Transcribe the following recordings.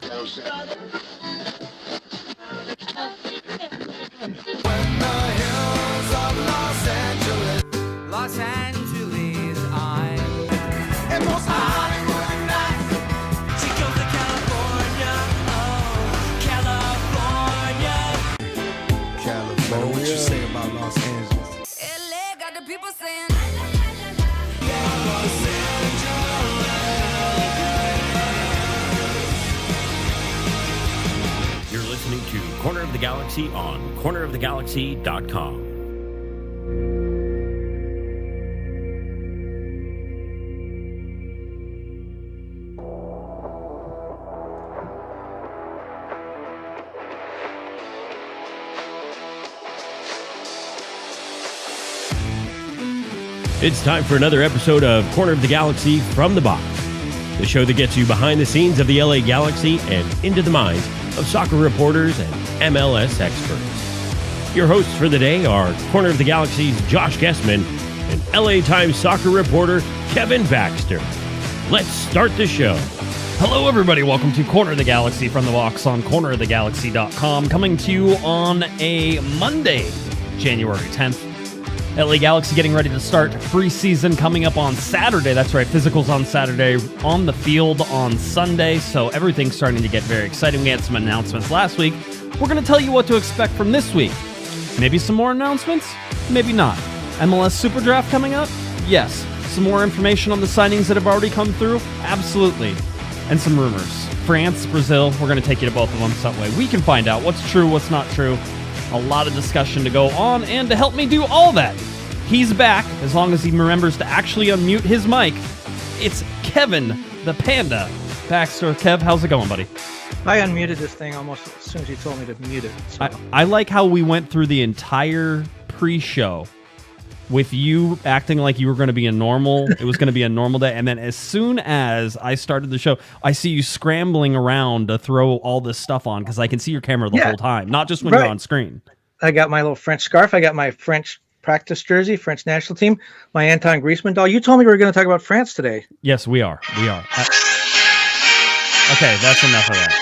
Los Angeles, I'm and most Hollywood nights. She goes to California, oh, California. What you say about Los Angeles? LA got the people saying. You're listening to Corner of the Galaxy on cornerofthegalaxy.com. It's time for another episode of Corner of the Galaxy from the Box, the show that gets you behind the scenes of the LA Galaxy and into the minds of soccer reporters and MLS experts. Your hosts for the day are Corner of the Galaxy's Josh Guesman and LA Times soccer reporter Kevin Baxter. Let's start the show. Hello, everybody. Welcome to Corner of the Galaxy from the Box on cornerofthegalaxy.com, coming to you on a Monday, January 10th. LA Galaxy getting ready to start preseason coming up on Saturday. That's right, physicals on Saturday, on the field on Sunday, so everything's starting to get very exciting. We had some announcements last week. We're going to tell you what to expect from this week. Maybe some more announcements? Maybe not. MLS SuperDraft coming up? Yes. Some more information on the signings that have already come through? Absolutely. And some rumors. France, Brazil, we're going to take you to both of them so that way we can find out what's true, what's not true. A lot of discussion to go on, and to help me do all that, he's back, as long as he remembers to actually unmute his mic. It's Kevin, the Panda Baxter. Kev, how's it going, buddy? I unmuted this thing almost as soon as you told me to mute it. So. I like how we went through the entire pre-show with you acting like you were going to be it was going to be a normal day, and then as soon as I started the show, I see you scrambling around to throw all this stuff on, because I can see your camera the whole time, not just when you're on screen. I got my little French scarf, I got my French practice jersey, French national team, my Anton Guesman doll. You told me we were going to talk about France today. Yes, we are. Okay, that's enough of that.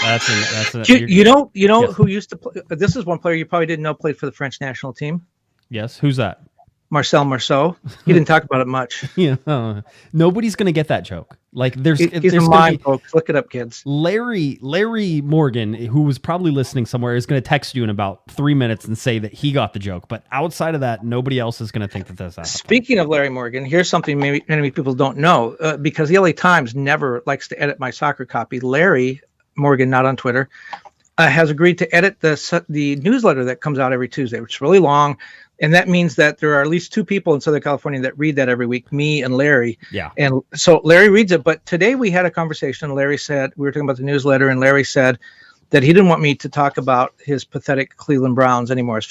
That's you know yes. Who used to play? This is one player you probably didn't know played for the French national team. Yes, who's that? Marcel Marceau. He didn't talk about it much. Yeah, nobody's going to get that joke. Like there's a mime, folks. Look it up, kids. Larry Morgan, who was probably listening somewhere, is going to text you in about 3 minutes and say that he got the joke. But outside of that, nobody else is going to think that that's happened. Speaking of Larry Morgan, here's something maybe many people don't know, because the LA Times never likes to edit my soccer copy. Larry Morgan, not on Twitter, has agreed to edit the newsletter that comes out every Tuesday, which is really long. And that means that there are at least two people in Southern California that read that every week, me and Larry. Yeah. And so Larry reads it. But today we had a conversation. Larry said, we were talking about the newsletter, and Larry said that he didn't want me to talk about his pathetic Cleveland Browns anymore, his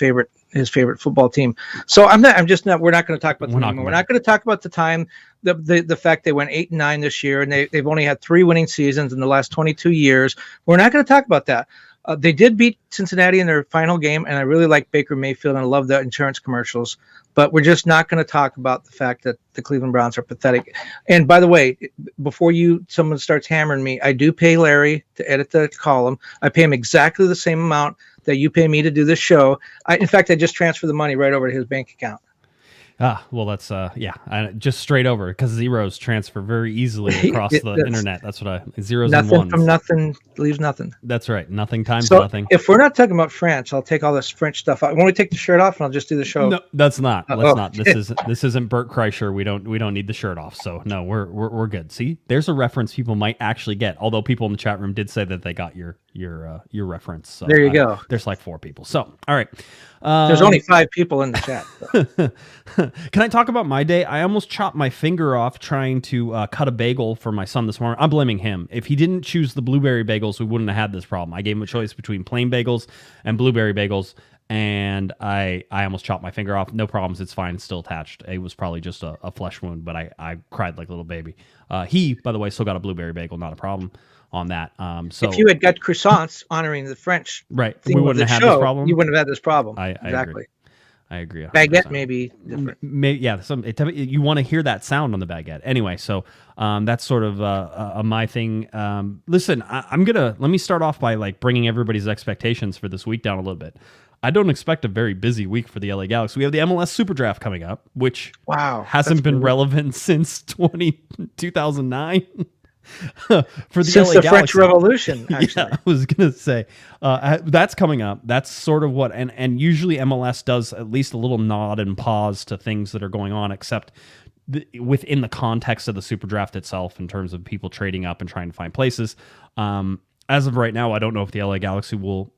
favorite football team. So we're not going to talk about them anymore. We're not going to talk about the time, the fact they went 8-9 this year, and they've only had 3 winning seasons in the last 22 years. We're not going to talk about that. They did beat Cincinnati in their final game, and I really like Baker Mayfield, and I love the insurance commercials. But we're just not going to talk about the fact that the Cleveland Browns are pathetic. And by the way, before someone starts hammering me, I do pay Larry to edit the column. I pay him exactly the same amount that you pay me to do this show. In fact, I just transfer the money right over to his bank account. Well, that's just straight over, because zeros transfer very easily across the internet. That's what zeros and ones. Nothing from nothing leaves nothing. That's right. Nothing times nothing. If we're not talking about France, I'll take all this French stuff out. When we take the shirt off, and I'll just do the show. No, that's not. Let's not. This isn't Bert Kreischer. We don't need the shirt off. So no, we're good. See, there's a reference people might actually get. Although people in the chat room did say that they got your reference. So there you go. There's like 4 people. So all right. There's only 5 people in the chat. Can I talk about my day? I almost chopped my finger off trying to cut a bagel for my son this morning. I'm blaming him. If he didn't choose the blueberry bagels, we wouldn't have had this problem. I gave him a choice between plain bagels and blueberry bagels, and I almost chopped my finger off. No problems. It's fine. It's still attached. It was probably just a flesh wound, but I cried like a little baby. He, by the way, still got a blueberry bagel. Not a problem on that. So if you had got croissants honoring the French, right, we wouldn't have had this problem. You wouldn't have had this problem. I exactly. I agree. 100%. Baguette may be different. You want to hear that sound on the baguette. Anyway, so that's sort of my thing. Listen, let me start off by like bringing everybody's expectations for this week down a little bit. I don't expect a very busy week for the LA Galaxy. We have the MLS SuperDraft coming up, which hasn't been relevant since 2009. For since LA the Galaxy. French Revolution, actually. Yeah, I was gonna say that's coming up. That's sort of what, and usually MLS does at least a little nod and pause to things that are going on, except within the context of the Super Draft itself, in terms of people trading up and trying to find places. As of right now, I don't know if the LA Galaxy will,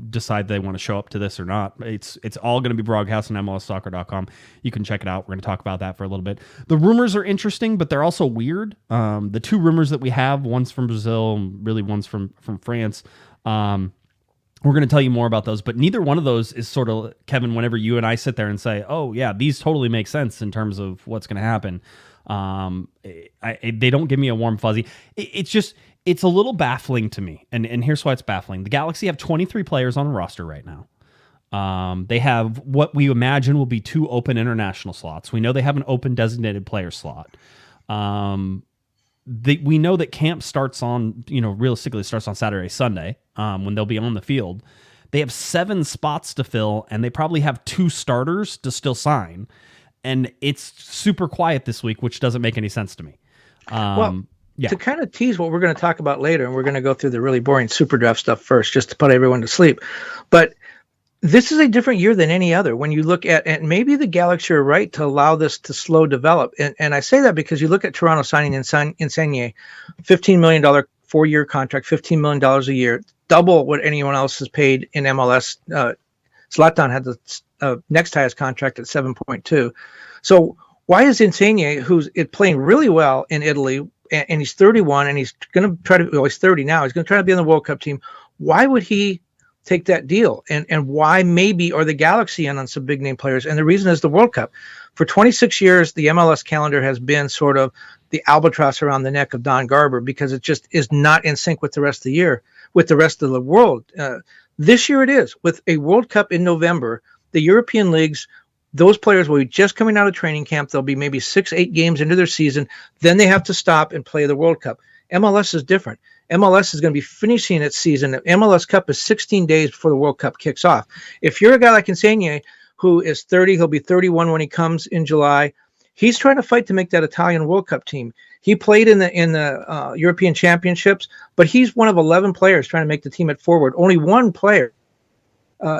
decide they want to show up to this or not. It's all going to be broadcast on MLSsoccer.com. You can check it out. We're going to talk about that for a little bit. The rumors are interesting, but they're also weird. The two rumors that we have, one's from Brazil, and really one's from France. We're going to tell you more about those, but neither one of those is sort of, Kevin, whenever you and I sit there and say, oh yeah, these totally make sense in terms of what's going to happen. They don't give me a warm fuzzy. It's a little baffling to me, and here's why it's baffling. The Galaxy have 23 players on a roster right now. They have what we imagine will be 2 open international slots. We know they have an open designated player slot. We know that camp starts on, realistically starts on Saturday, Sunday, when they'll be on the field. They have 7 spots to fill, and they probably have 2 starters to still sign. And it's super quiet this week, which doesn't make any sense to me. To kind of tease what we're going to talk about later, and we're going to go through the really boring Super Draft stuff first, just to put everyone to sleep. But this is a different year than any other. When you look at, and maybe the Galaxy are right to allow this to slow develop. And I say that because you look at Toronto signing Insigne, $15 million 4-year contract, $15 million a year, double what anyone else has paid in MLS. Zlatan had the next highest contract at 7.2. So why is Insigne, who's playing really well in Italy, and he's 31, and he's going to try to, he's 30 now, he's going to try to be on the World Cup team. Why would he take that deal? And why maybe are the Galaxy in on some big name players? And the reason is the World Cup. For 26 years, the MLS calendar has been sort of the albatross around the neck of Don Garber, because it just is not in sync with the rest of the year, with the rest of the world. This year it is. With a World Cup in November, the European leagues, those players will be just coming out of training camp. They'll be maybe 6-8 games into their season. Then they have to stop and play the World Cup. MLS is different. MLS is going to be finishing its season. The MLS Cup is 16 days before the World Cup kicks off. If you're a guy like Insigne, who is 30, he'll be 31 when he comes in July. He's trying to fight to make that Italian World Cup team. He played in the European Championships, but he's one of 11 players trying to make the team at forward. Only one player,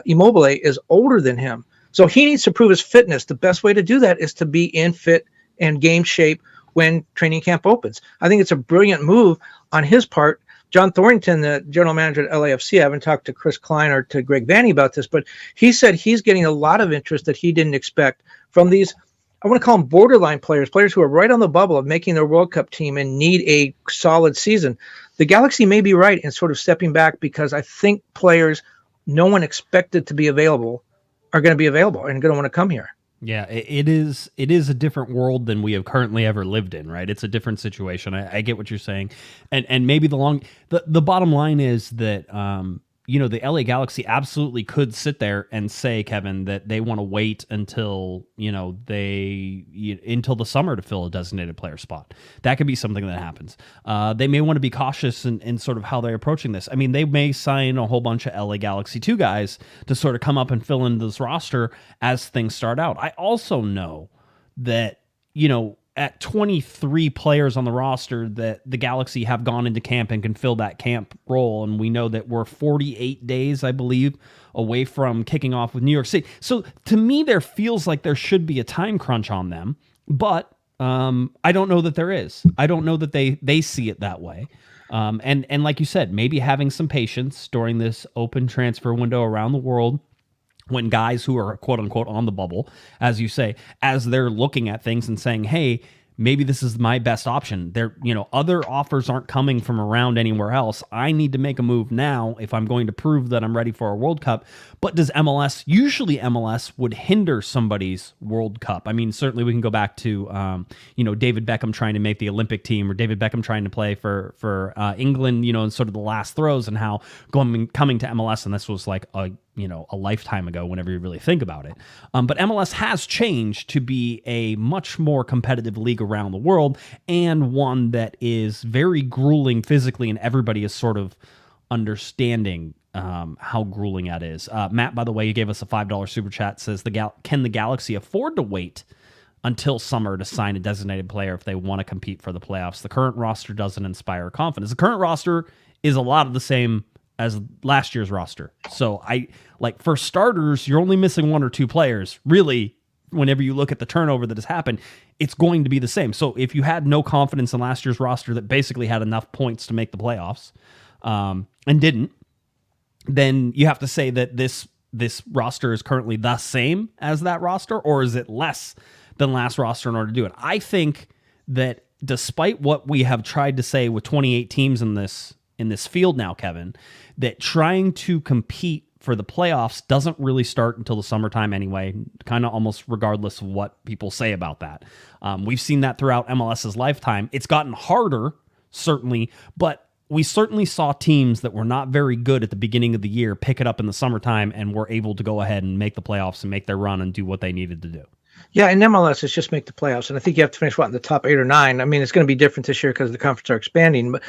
Immobile, is older than him. So he needs to prove his fitness. The best way to do that is to be in fit and game shape when training camp opens. I think it's a brilliant move on his part. John Thornton, the general manager at LAFC, I haven't talked to Chris Klein or to Greg Vanney about this, but he said he's getting a lot of interest that he didn't expect from these, I want to call them borderline players who are right on the bubble of making their World Cup team and need a solid season. The Galaxy may be right in sort of stepping back, because I think players no one expected to be available are going to be available and going to want to come here. Yeah, it is a different world than we have currently ever lived in, right? It's a different situation. I get what you're saying. And maybe the bottom line is that, the LA Galaxy absolutely could sit there and say, Kevin, that they want to wait until, until the summer to fill a designated player spot. That could be something that happens. They may want to be cautious in sort of how they're approaching this. I mean, they may sign a whole bunch of LA Galaxy 2 guys to sort of come up and fill in this roster as things start out. I also know that, at 23 players on the roster, that the Galaxy have gone into camp and can fill that camp role. And we know that we're 48 days, I believe, away from kicking off with New York City. So to me, there feels like there should be a time crunch on them, but I don't know that there is. I don't know that they see it that way. And like you said, maybe having some patience during this open transfer window around the world, when guys who are quote unquote on the bubble, as you say, as they're looking at things and saying, hey, maybe this is my best option. Other offers aren't coming from around anywhere else. I need to make a move now if I'm going to prove that I'm ready for a World Cup. But does usually MLS would hinder somebody's World Cup? I mean, certainly we can go back to, David Beckham trying to make the Olympic team, or David Beckham trying to play for England, in sort of the last throws, and how coming to MLS, and this was like a a lifetime ago whenever you really think about it. But MLS has changed to be a much more competitive league around the world, and one that is very grueling physically, and everybody is sort of understanding how grueling that is. Matt, by the way, you gave us a $5 super chat, says, can the Galaxy afford to wait until summer to sign a designated player if they want to compete for the playoffs? The current roster doesn't inspire confidence. The current roster is a lot of the same as last year's roster. So for starters, you're only missing one or two players. Really, whenever you look at the turnover that has happened, it's going to be the same. So if you had no confidence in last year's roster that basically had enough points to make the playoffs, and didn't, then you have to say that this roster is currently the same as that roster, or is it less than last roster in order to do it? I think that despite what we have tried to say with 28 teams in this field now, Kevin, that trying to compete for the playoffs doesn't really start until the summertime anyway, kind of almost regardless of what people say about that. We've seen that throughout MLS's lifetime. It's gotten harder, certainly, but we certainly saw teams that were not very good at the beginning of the year pick it up in the summertime and were able to go ahead and make the playoffs and make their run and do what they needed to do. Yeah, in MLS, it's just make the playoffs. And I think you have to finish, in the top 8 or 9. I mean, it's going to be different this year because the conferences are expanding. But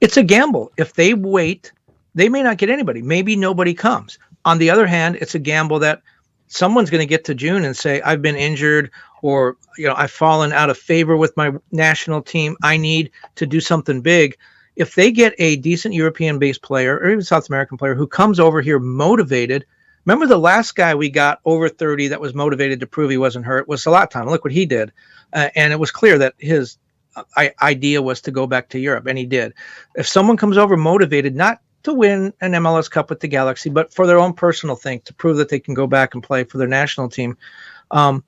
it's a gamble. If they wait, they may not get anybody. Maybe nobody comes. On the other hand, it's a gamble that someone's going to get to June and say, I've been injured, or I've fallen out of favor with my national team. I need to do something big. If they get a decent European-based player or even South American player who comes over here motivated. Remember the last guy we got over 30 that was motivated to prove he wasn't hurt was Zlatan. Look what he did. And it was clear that his idea was to go back to Europe, and he did. If someone comes over motivated, not to win an MLS Cup with the Galaxy, but for their own personal thing, to prove that they can go back and play for their national team, a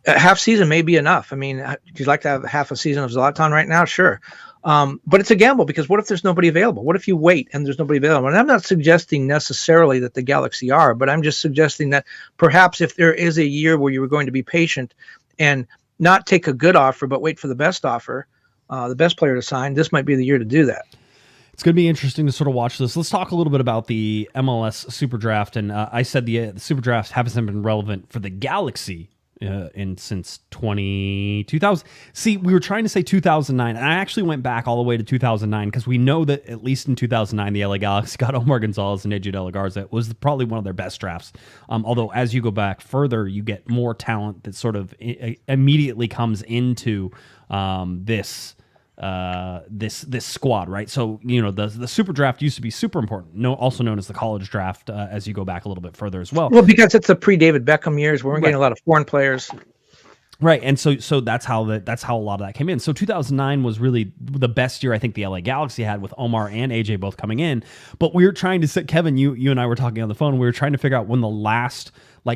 half season may be enough. I mean, would you like to have half a season of Zlatan right now? Sure. But it's a gamble, because what if there's nobody available? What if you wait and there's nobody available? And I'm not suggesting necessarily that the Galaxy are, but I'm just suggesting that perhaps if there is a year where you were going to be patient and not take a good offer, but wait for the best offer, the best player to sign, this might be the year to do that. It's going to be interesting to sort of watch this. Let's talk a little bit about the MLS SuperDraft. And I said the SuperDraft hasn't been relevant for the Galaxy since 2000. See, we were trying to say 2009, and I actually went back all the way to 2009 because we know that at least in 2009, the LA Galaxy got Omar Gonzalez and AJ De La Garza. It was probably one of their best drafts. Although as you go back further, you get more talent that sort of immediately comes into this squad, right? So, the super draft used to be super important, also known as the college draft, as you go back a little bit further as well. Well, because it's the pre-David Beckham years, where we're getting a lot of foreign players. Right, and so that's how a lot of that came in. So 2009 was really the best year I think the LA Galaxy had, with Omar and AJ both coming in. But we were trying to Kevin, you and I were talking on the phone. We were trying to figure out when the last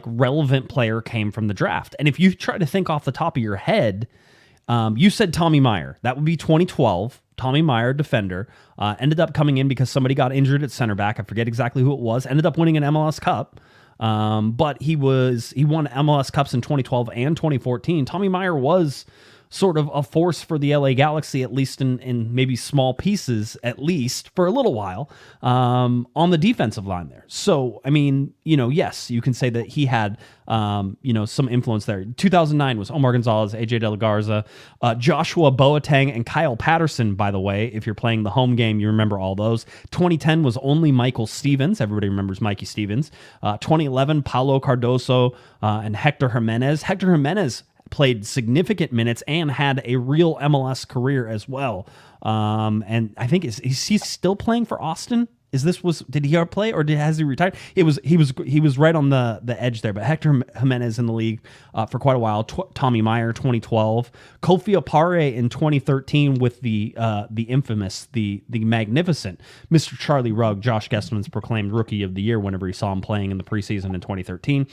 relevant player came from the draft. And if you try to think off the top of your head, you said Tommy Meyer. That would be 2012. Tommy Meyer, defender, ended up coming in because somebody got injured at center back. I forget exactly who it was. Ended up winning an MLS Cup. But he won MLS Cups in 2012 and 2014. Tommy Meyer was sort of a force for the LA Galaxy, at least in maybe small pieces, at least for a little while, on the defensive line there. So, I mean, yes, you can say that he had, some influence there. 2009 was Omar Gonzalez, AJ De La Garza, Joshua Boateng, and Kyle Patterson, by the way. If you're playing the home game, you remember all those. 2010 was only Michael Stevens. Everybody remembers Mikey Stevens. 2011, Paulo Cardoso, and Hector Jimenez. Hector Jimenez played significant minutes and had a real MLS career as well. And I think is he still playing for Austin? Did he ever play, or has he retired? He was right on the edge there. But Hector Jimenez in the league for quite a while. Tommy Meyer 2012, Kofi Apare in 2013 with the infamous, the magnificent Mr. Charlie Rugg, Josh Guesman's proclaimed Rookie of the Year whenever he saw him playing in the preseason in 2013.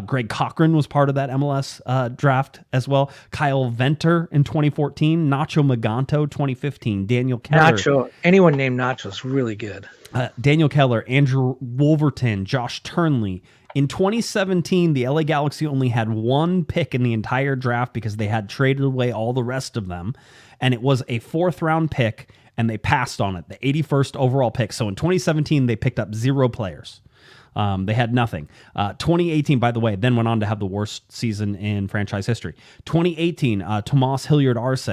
Greg Cochran was part of that MLS draft as well. Kyle Venter in 2014, Nacho Maganto 2015, Daniel Keller. Nacho, anyone named Nacho is really good. Daniel Keller, Andrew Wolverton, Josh Turnley. In 2017, the LA Galaxy only had one pick in the entire draft because they had traded away all the rest of them, and it was a 4th-round pick, and they passed on it, the 81st overall pick. So in 2017, they picked up 0 players. They had nothing. 2018, by the way, then went on to have the worst season in franchise history. 2018, Tomas Hilliard-Arce,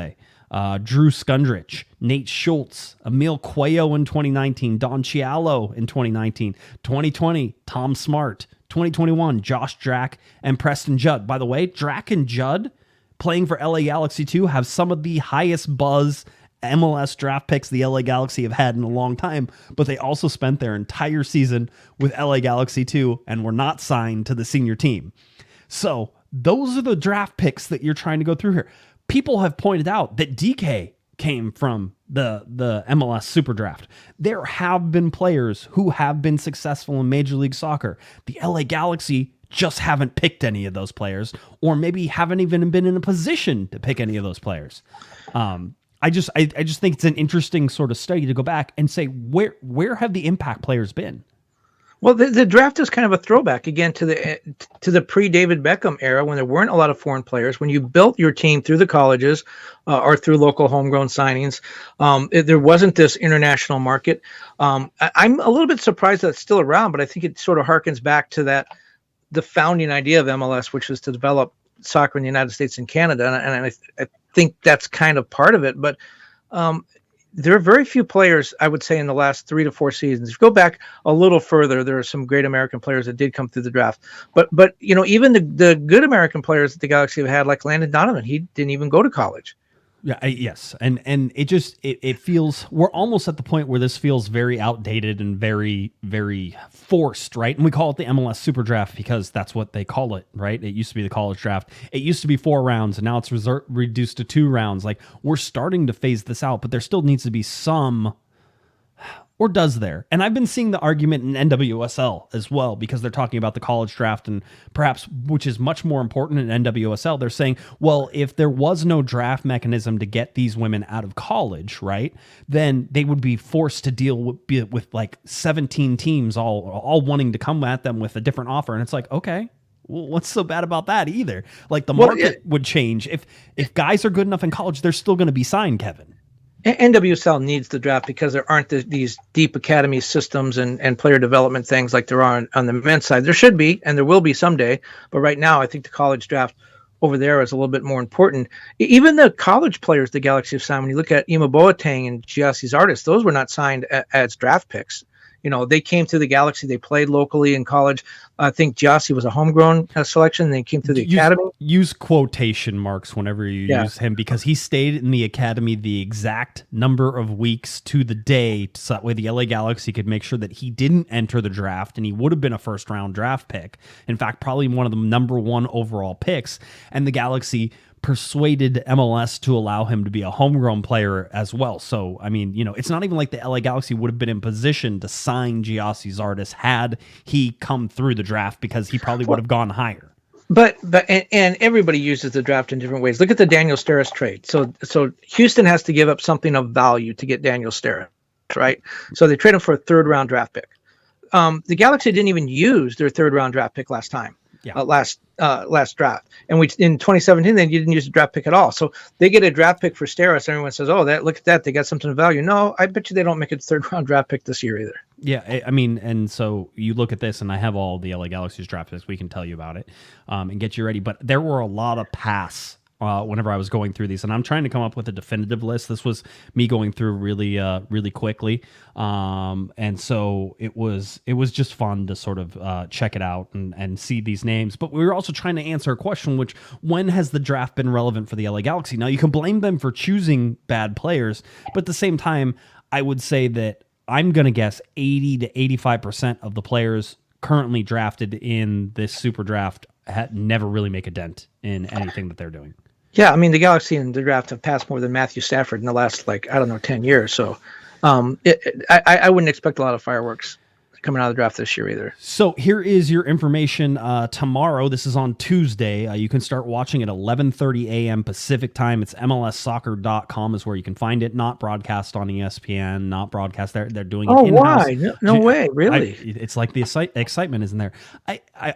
Drew Skundrich, Nate Schultz, Emil Cuello in 2019, Don Cialo in 2019, 2020, Tom Smart, 2021, Josh Drack, and Preston Judd. By the way, Drack and Judd playing for LA Galaxy 2 have some of the highest buzz MLS draft picks the LA Galaxy have had in a long time, but they also spent their entire season with LA Galaxy 2 and were not signed to the senior team. So those are the draft picks that you're trying to go through here. People have pointed out that DK came from the MLS SuperDraft. There have been players who have been successful in Major League Soccer. The LA Galaxy just haven't picked any of those players, or maybe haven't even been in a position to pick any of those players. I just think it's an interesting sort of study to go back and say, where have the impact players been? Well, the draft is kind of a throwback again to the pre-David Beckham era, when there weren't a lot of foreign players. When you built your team through the colleges or through local homegrown signings, there wasn't this international market. I'm a little bit surprised that it's still around, but I think it sort of harkens back to the founding idea of MLS, which was to develop soccer in the United States and Canada, and I think that's kind of part of it. But there are very few players, I would say, in the last 3 to 4 seasons. If you go back a little further, there are some great American players that did come through the draft. But even the good American players that the Galaxy have had, like Landon Donovan, he didn't even go to college. Yeah, yes. And it feels, we're almost at the point where this feels very outdated and very, very forced, right? And we call it the MLS SuperDraft because that's what they call it, right? It used to be the college draft. It used to be 4 rounds, and now it's reduced to 2 rounds. Like, we're starting to phase this out, but there still needs to be some, or does there? And I've been seeing the argument in NWSL as well, because they're talking about the college draft, and perhaps, which is much more important in NWSL, they're saying, well, if there was no draft mechanism to get these women out of college, right, then they would be forced to deal with like 17 teams all wanting to come at them with a different offer. And it's like, okay, well, what's so bad about that either? Like, the market would change. If guys are good enough in college, they're still going to be signed, Kevin. NWSL needs the draft because there aren't these deep academy systems and player development things like there are on the men's side. There should be, and there will be someday. But right now, I think the college draft over there is a little bit more important. Even the college players the Galaxy have signed, when you look at Ima Boateng and Giassi's Artists, those were not signed as draft picks. They came to the Galaxy. They played locally in college. I think Giassi was a homegrown selection. They came to the academy. Use quotation marks whenever you use him, because he stayed in the academy the exact number of weeks to the day, so that way the LA Galaxy could make sure that he didn't enter the draft, and he would have been a first-round draft pick. In fact, probably one of the number 1 overall picks. And the Galaxy persuaded MLS to allow him to be a homegrown player as well. So, I mean, it's not even like the LA Galaxy would have been in position to sign Giassi's Artist had he come through the draft, because he probably would have gone higher. But everybody uses the draft in different ways. Look at the Daniel Steres trade. So Houston has to give up something of value to get Daniel Steres, right? So they trade him for a 3rd-round draft pick. The Galaxy didn't even use their 3rd-round draft pick last time. Last draft, and in 2017 they didn't use a draft pick at all. So they get a draft pick for Steres. Everyone says, "Oh, look at that! They got something of value." No, I bet you they don't make a 3rd-round draft pick this year either. Yeah, I mean, and so you look at this, and I have all the LA Galaxy's draft picks. We can tell you about it and get you ready. But there were a lot of pass whenever I was going through these, and I'm trying to come up with a definitive list. This was me going through really quickly, and so it was just fun to sort of check it out and see these names. But we were also trying to answer a question, which, when has the draft been relevant for the LA Galaxy? Now, you can blame them for choosing bad players, but at the same time, I would say that I'm going to guess 80 to 85% of the players currently drafted in this super draft never really make a dent in anything that they're doing. Yeah, I mean, the Galaxy in the draft have passed more than Matthew Stafford in the last, 10 years. So I wouldn't expect a lot of fireworks coming out of the draft this year either. So here is your information tomorrow. This is on Tuesday. You can start watching at 11:30 a.m. Pacific time. It's MLSsoccer.com is where you can find it. Not broadcast on ESPN, not broadcast. They're doing it in-house. Why? No way, really? It's like the excitement isn't there.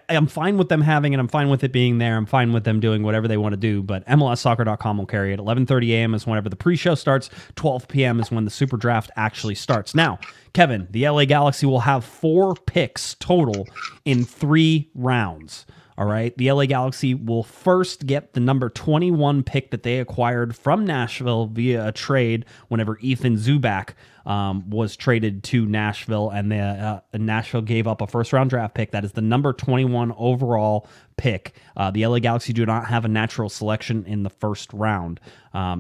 I'm fine with them having it. I'm fine with it being there. I'm fine with them doing whatever they want to do, but MLSsoccer.com will carry it. 11:30 a.m. is whenever the pre-show starts. 12 p.m. is when the Super Draft actually starts. Now, Kevin, the LA Galaxy will have 4 picks total in 3 rounds. All right. The LA Galaxy will first get the number 21 pick that they acquired from Nashville via a trade whenever Ethan Zubak was traded to Nashville, and Nashville gave up a first-round draft pick. That is the number 21 overall pick. The LA Galaxy do not have a natural selection in the first round,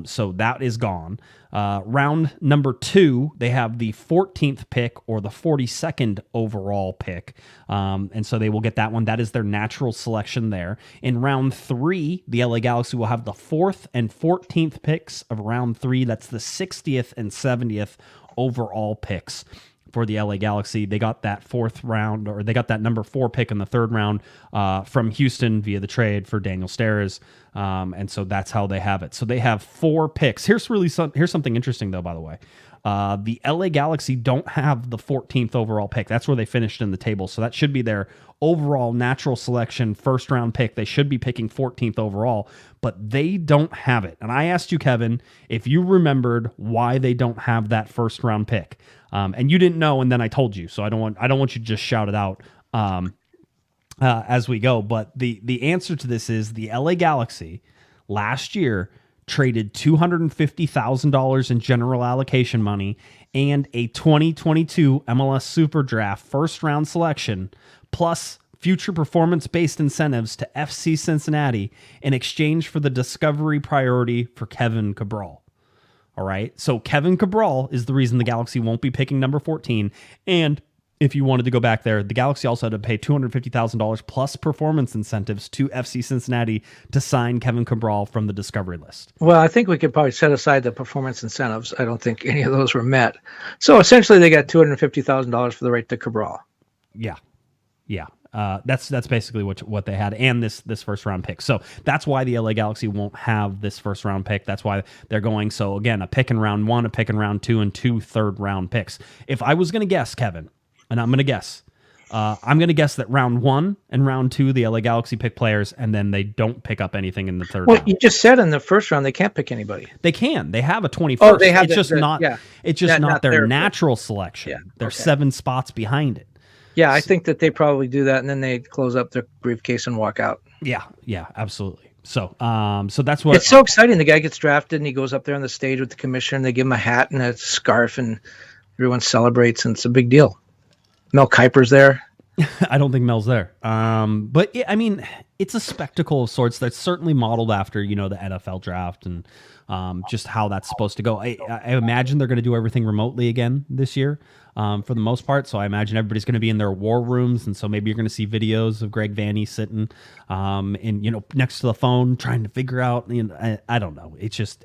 so that is gone. Round number 2, they have the 14th pick or the 42nd overall pick, and so they will get that one. That is their natural selection there. In round 3, the LA Galaxy will have the 4th and 14th picks of round 3. That's the 60th and 70th overall picks for the LA Galaxy. They got that 4th round, or they got that number 4 pick in the 3rd round from Houston via the trade for Daniel Steres, and so that's how they have it. So they have 4 picks. Here's something interesting though, by the way. The LA Galaxy don't have the 14th overall pick. That's where they finished in the table. So that should be their overall natural selection first round pick. They should be picking 14th overall, but they don't have it. And I asked you, Kevin, if you remembered why they don't have that first round pick. And you didn't know, and then I told you. So I don't want you to just shout it out as we go. But the answer to this is the LA Galaxy last year traded $250,000 in general allocation money and a 2022 MLS SuperDraft first-round selection, plus future performance-based incentives to FC Cincinnati in exchange for the discovery priority for Kevin Cabral. All right, so Kevin Cabral is the reason the Galaxy won't be picking number 14, and if you wanted to go back there, the Galaxy also had to pay $250,000 plus performance incentives to FC Cincinnati to sign Kevin Cabral from the discovery list. Well, I think we could probably set aside the performance incentives. I don't think any of those were met. So essentially, they got $250,000 for the right to Cabral. Yeah. That's basically what they had, and this first round pick. So that's why the LA Galaxy won't have this first round pick. That's why they're going. So again, a pick in round 1, a pick in round 2, and 2 third round picks. If I was going to guess, Kevin, and I'm going to guess that round 1 and round 2, the LA Galaxy pick players, and then they don't pick up anything in the third round. You just said in the first round they can't pick anybody. They can. They have a 21st. Oh, they have it's just not their natural selection. Yeah, they're okay. 7 spots behind it. Yeah, I think that they probably do that, and then they close up their briefcase and walk out. Yeah, absolutely. So that's what it's so exciting. The guy gets drafted, and he goes up there on the stage with the commissioner, and they give him a hat and a scarf, and everyone celebrates, and it's a big deal. Mel Kiper's there. I don't think Mel's there. But I mean, it's a spectacle of sorts that's certainly modeled after, the NFL draft and just how that's supposed to go. I imagine they're going to do everything remotely again this year for the most part. So I imagine everybody's going to be in their war rooms. And so maybe you're going to see videos of Greg Vanney sitting next to the phone trying to figure out, I don't know. It's just,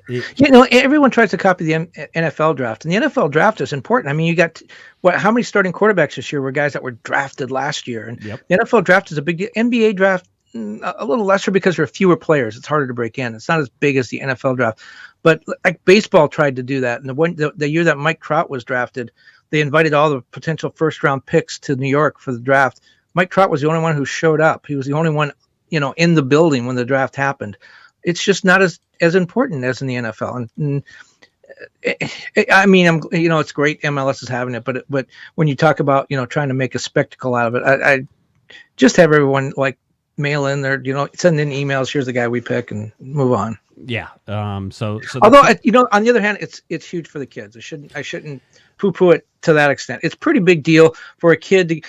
everyone tries to copy the NFL draft, and the NFL draft is important. I mean, you got how many starting quarterbacks this year were guys that were drafted last year? And the NFL draft is a big deal. NBA draft, a little lesser because there are fewer players. It's harder to break in. It's not as big as the NFL draft, but like baseball tried to do that. And the year that Mike Trout was drafted, they invited all the potential first round picks to New York for the draft. Mike Trout was the only one who showed up. He was the only one, in the building when the draft happened. It's just not as important as in the NFL. And I mean, it's great MLS is having it, but when you talk about, trying to make a spectacle out of it, I just have everyone like mail in their, send in emails. Here's the guy we pick and move on. Yeah. So although, on the other hand, it's huge for the kids. I shouldn't poo-poo it to that extent. It's a pretty big deal for a kid to,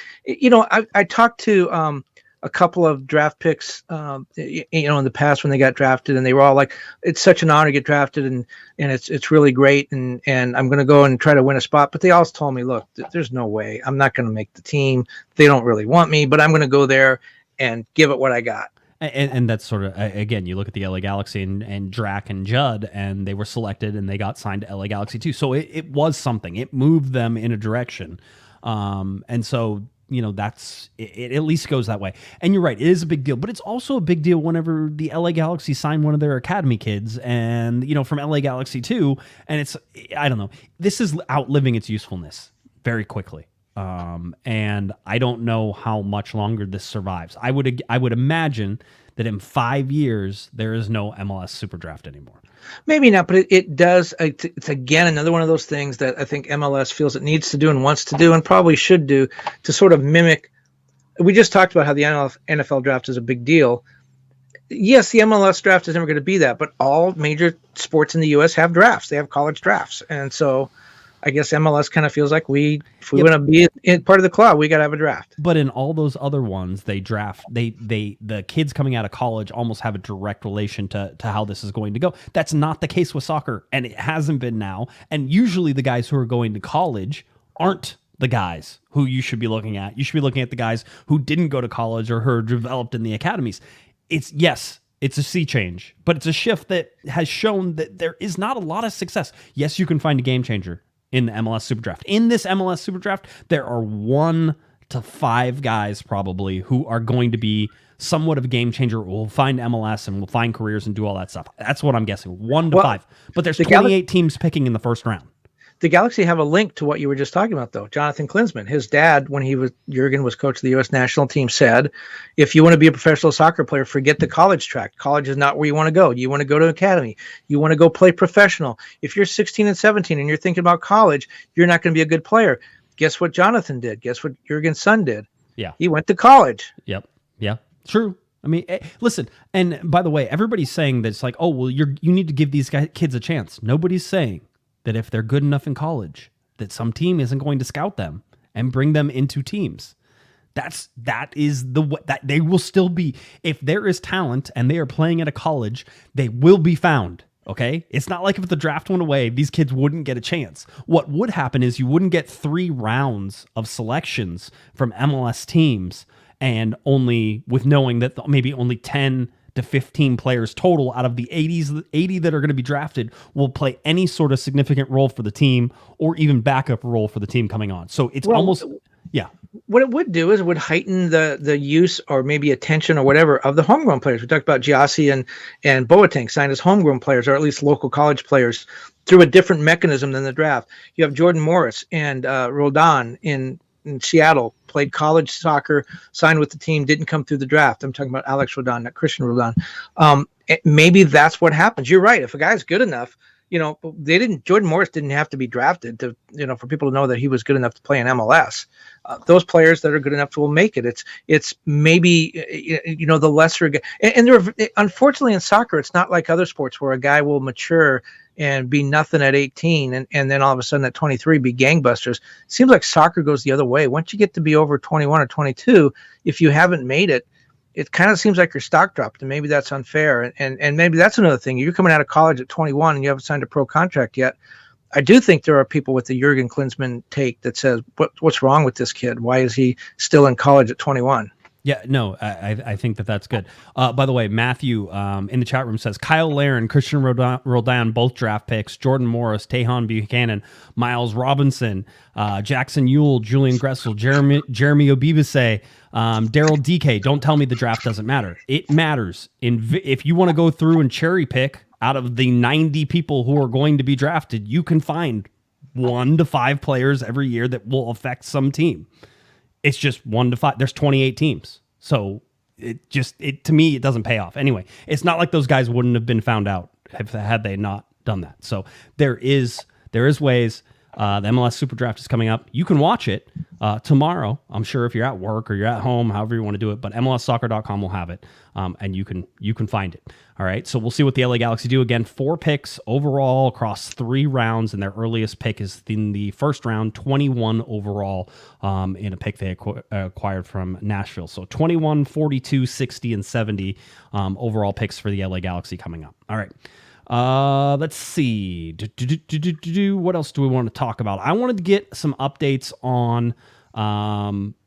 I talked to, a couple of draft picks, in the past when they got drafted, and they were all like, "It's such an honor to get drafted, and it's really great, and I'm going to go and try to win a spot." But they also told me, "Look, there's no way I'm not going to make the team. They don't really want me, but I'm going to go there and give it what I got." And that's sort of, again, you look at the LA Galaxy and Drac and Judd, and they were selected and they got signed to LA Galaxy too. So it was something. It moved them in a direction, and so. That's it at least goes that way. And you're right, it is a big deal, but it's also a big deal whenever the LA Galaxy sign one of their academy kids and, from LA Galaxy 2. And it's, I don't know, this is outliving its usefulness very quickly. And I don't know how much longer this survives. I would imagine that in 5 years there is no MLS SuperDraft anymore. Maybe not, but it does. It's again another one of those things that I think MLS feels it needs to do and wants to do and probably should do to sort of mimic. We just talked about how the NFL draft is a big deal. Yes, the MLS draft is never going to be that, but all major sports in the U.S. have drafts. They have college drafts. And so I guess MLS kind of feels like if we want to be part of the club, we got to have a draft. But in all those other ones, they draft, the kids coming out of college almost have a direct relation to how this is going to go. That's not the case with soccer, and it hasn't been now. And usually the guys who are going to college aren't the guys who you should be looking at. You should be looking at the guys who didn't go to college or who are developed in the academies. It's a sea change, but it's a shift that has shown that there is not a lot of success. Yes, you can find a game changer in the MLS SuperDraft. In this MLS SuperDraft, there are 1 to 5 guys probably who are going to be somewhat of a game changer. We'll find MLS and we'll find careers and do all that stuff. That's what I'm guessing. 1 to 5. But there's 28 teams picking in the first round. The Galaxy have a link to what you were just talking about, though. Jonathan Klinsmann, his dad, when Jurgen was coach of the U.S. national team, said, if you want to be a professional soccer player, forget the college track. College is not where you want to go. You want to go to academy. You want to go play professional. If you're 16 and 17 and you're thinking about college, you're not going to be a good player. Guess what Jonathan did? Guess what Jurgen's son did? Yeah. He went to college. Yep. Yeah. True. I mean, listen, and by the way, everybody's saying that it's like, oh, well, you need to give these kids a chance. Nobody's saying that if they're good enough in college, that some team isn't going to scout them and bring them into teams. That they will still be. If there is talent and they are playing at a college, they will be found. Okay, it's not like if the draft went away, these kids wouldn't get a chance. What would happen is you wouldn't get 3 rounds of selections from MLS teams, and only with knowing that maybe only 10 to 15 players total out of the 80 that are going to be drafted will play any sort of significant role for the team or even backup role for the team coming on. So it's what it would do is it would heighten the use or maybe attention or whatever of the homegrown players. We talked about Giassi and Boateng signed as homegrown players or at least local college players through a different mechanism than the draft. You have Jordan Morris and Roldan in Seattle, played college soccer, signed with the team, didn't come through the draft. I'm talking about Alex Roldan, not Christian Roldan. Maybe that's what happens. You're right. If a guy's good enough, Jordan Morris didn't have to be drafted to, for people to know that he was good enough to play in MLS. Those players that are good enough will make it. It's maybe, the lesser guy. And unfortunately in soccer, it's not like other sports where a guy will mature and be nothing at 18 and then all of a sudden at 23 be gangbusters. Seems like soccer goes the other way. Once you get to be over 21 or 22, if you haven't made it, it kind of seems like your stock dropped, and maybe that's unfair. And maybe that's another thing. You're coming out of college at 21 and you haven't signed a pro contract yet. I do think there are people with the Jurgen Klinsmann take that says, what's wrong with this kid? Why is he still in college at 21? Yeah, no, I think that's good. By the way, Matthew in the chat room says, Kyle Larin, Christian Roldan, both draft picks, Jordan Morris, Tejan Buchanan, Miles Robinson, Jackson Ewell, Julian Gressel, Jeremy Obibase, Daryl DK. Don't tell me the draft doesn't matter. It matters. If you want to go through and cherry pick out of the 90 people who are going to be drafted, you can find 1 to 5 players every year that will affect some team. It's just 1 to 5. There's 28 teams. So to me, it doesn't pay off. Anyway, it's not like those guys wouldn't have been found out had they not done that. So there is ways. The MLS SuperDraft is coming up. You can watch it tomorrow. I'm sure if you're at work or you're at home, however you want to do it, but MLSsoccer.com will have it, and you can find it. All right, so we'll see what the LA Galaxy do. Again, 4 picks overall across 3 rounds, and their earliest pick is in the first round, 21 overall in a pick they acquired from Nashville. So 21, 42, 60, and 70 overall picks for the LA Galaxy coming up. All right. Let's see. What else do we want to talk about? I wanted to get some updates on,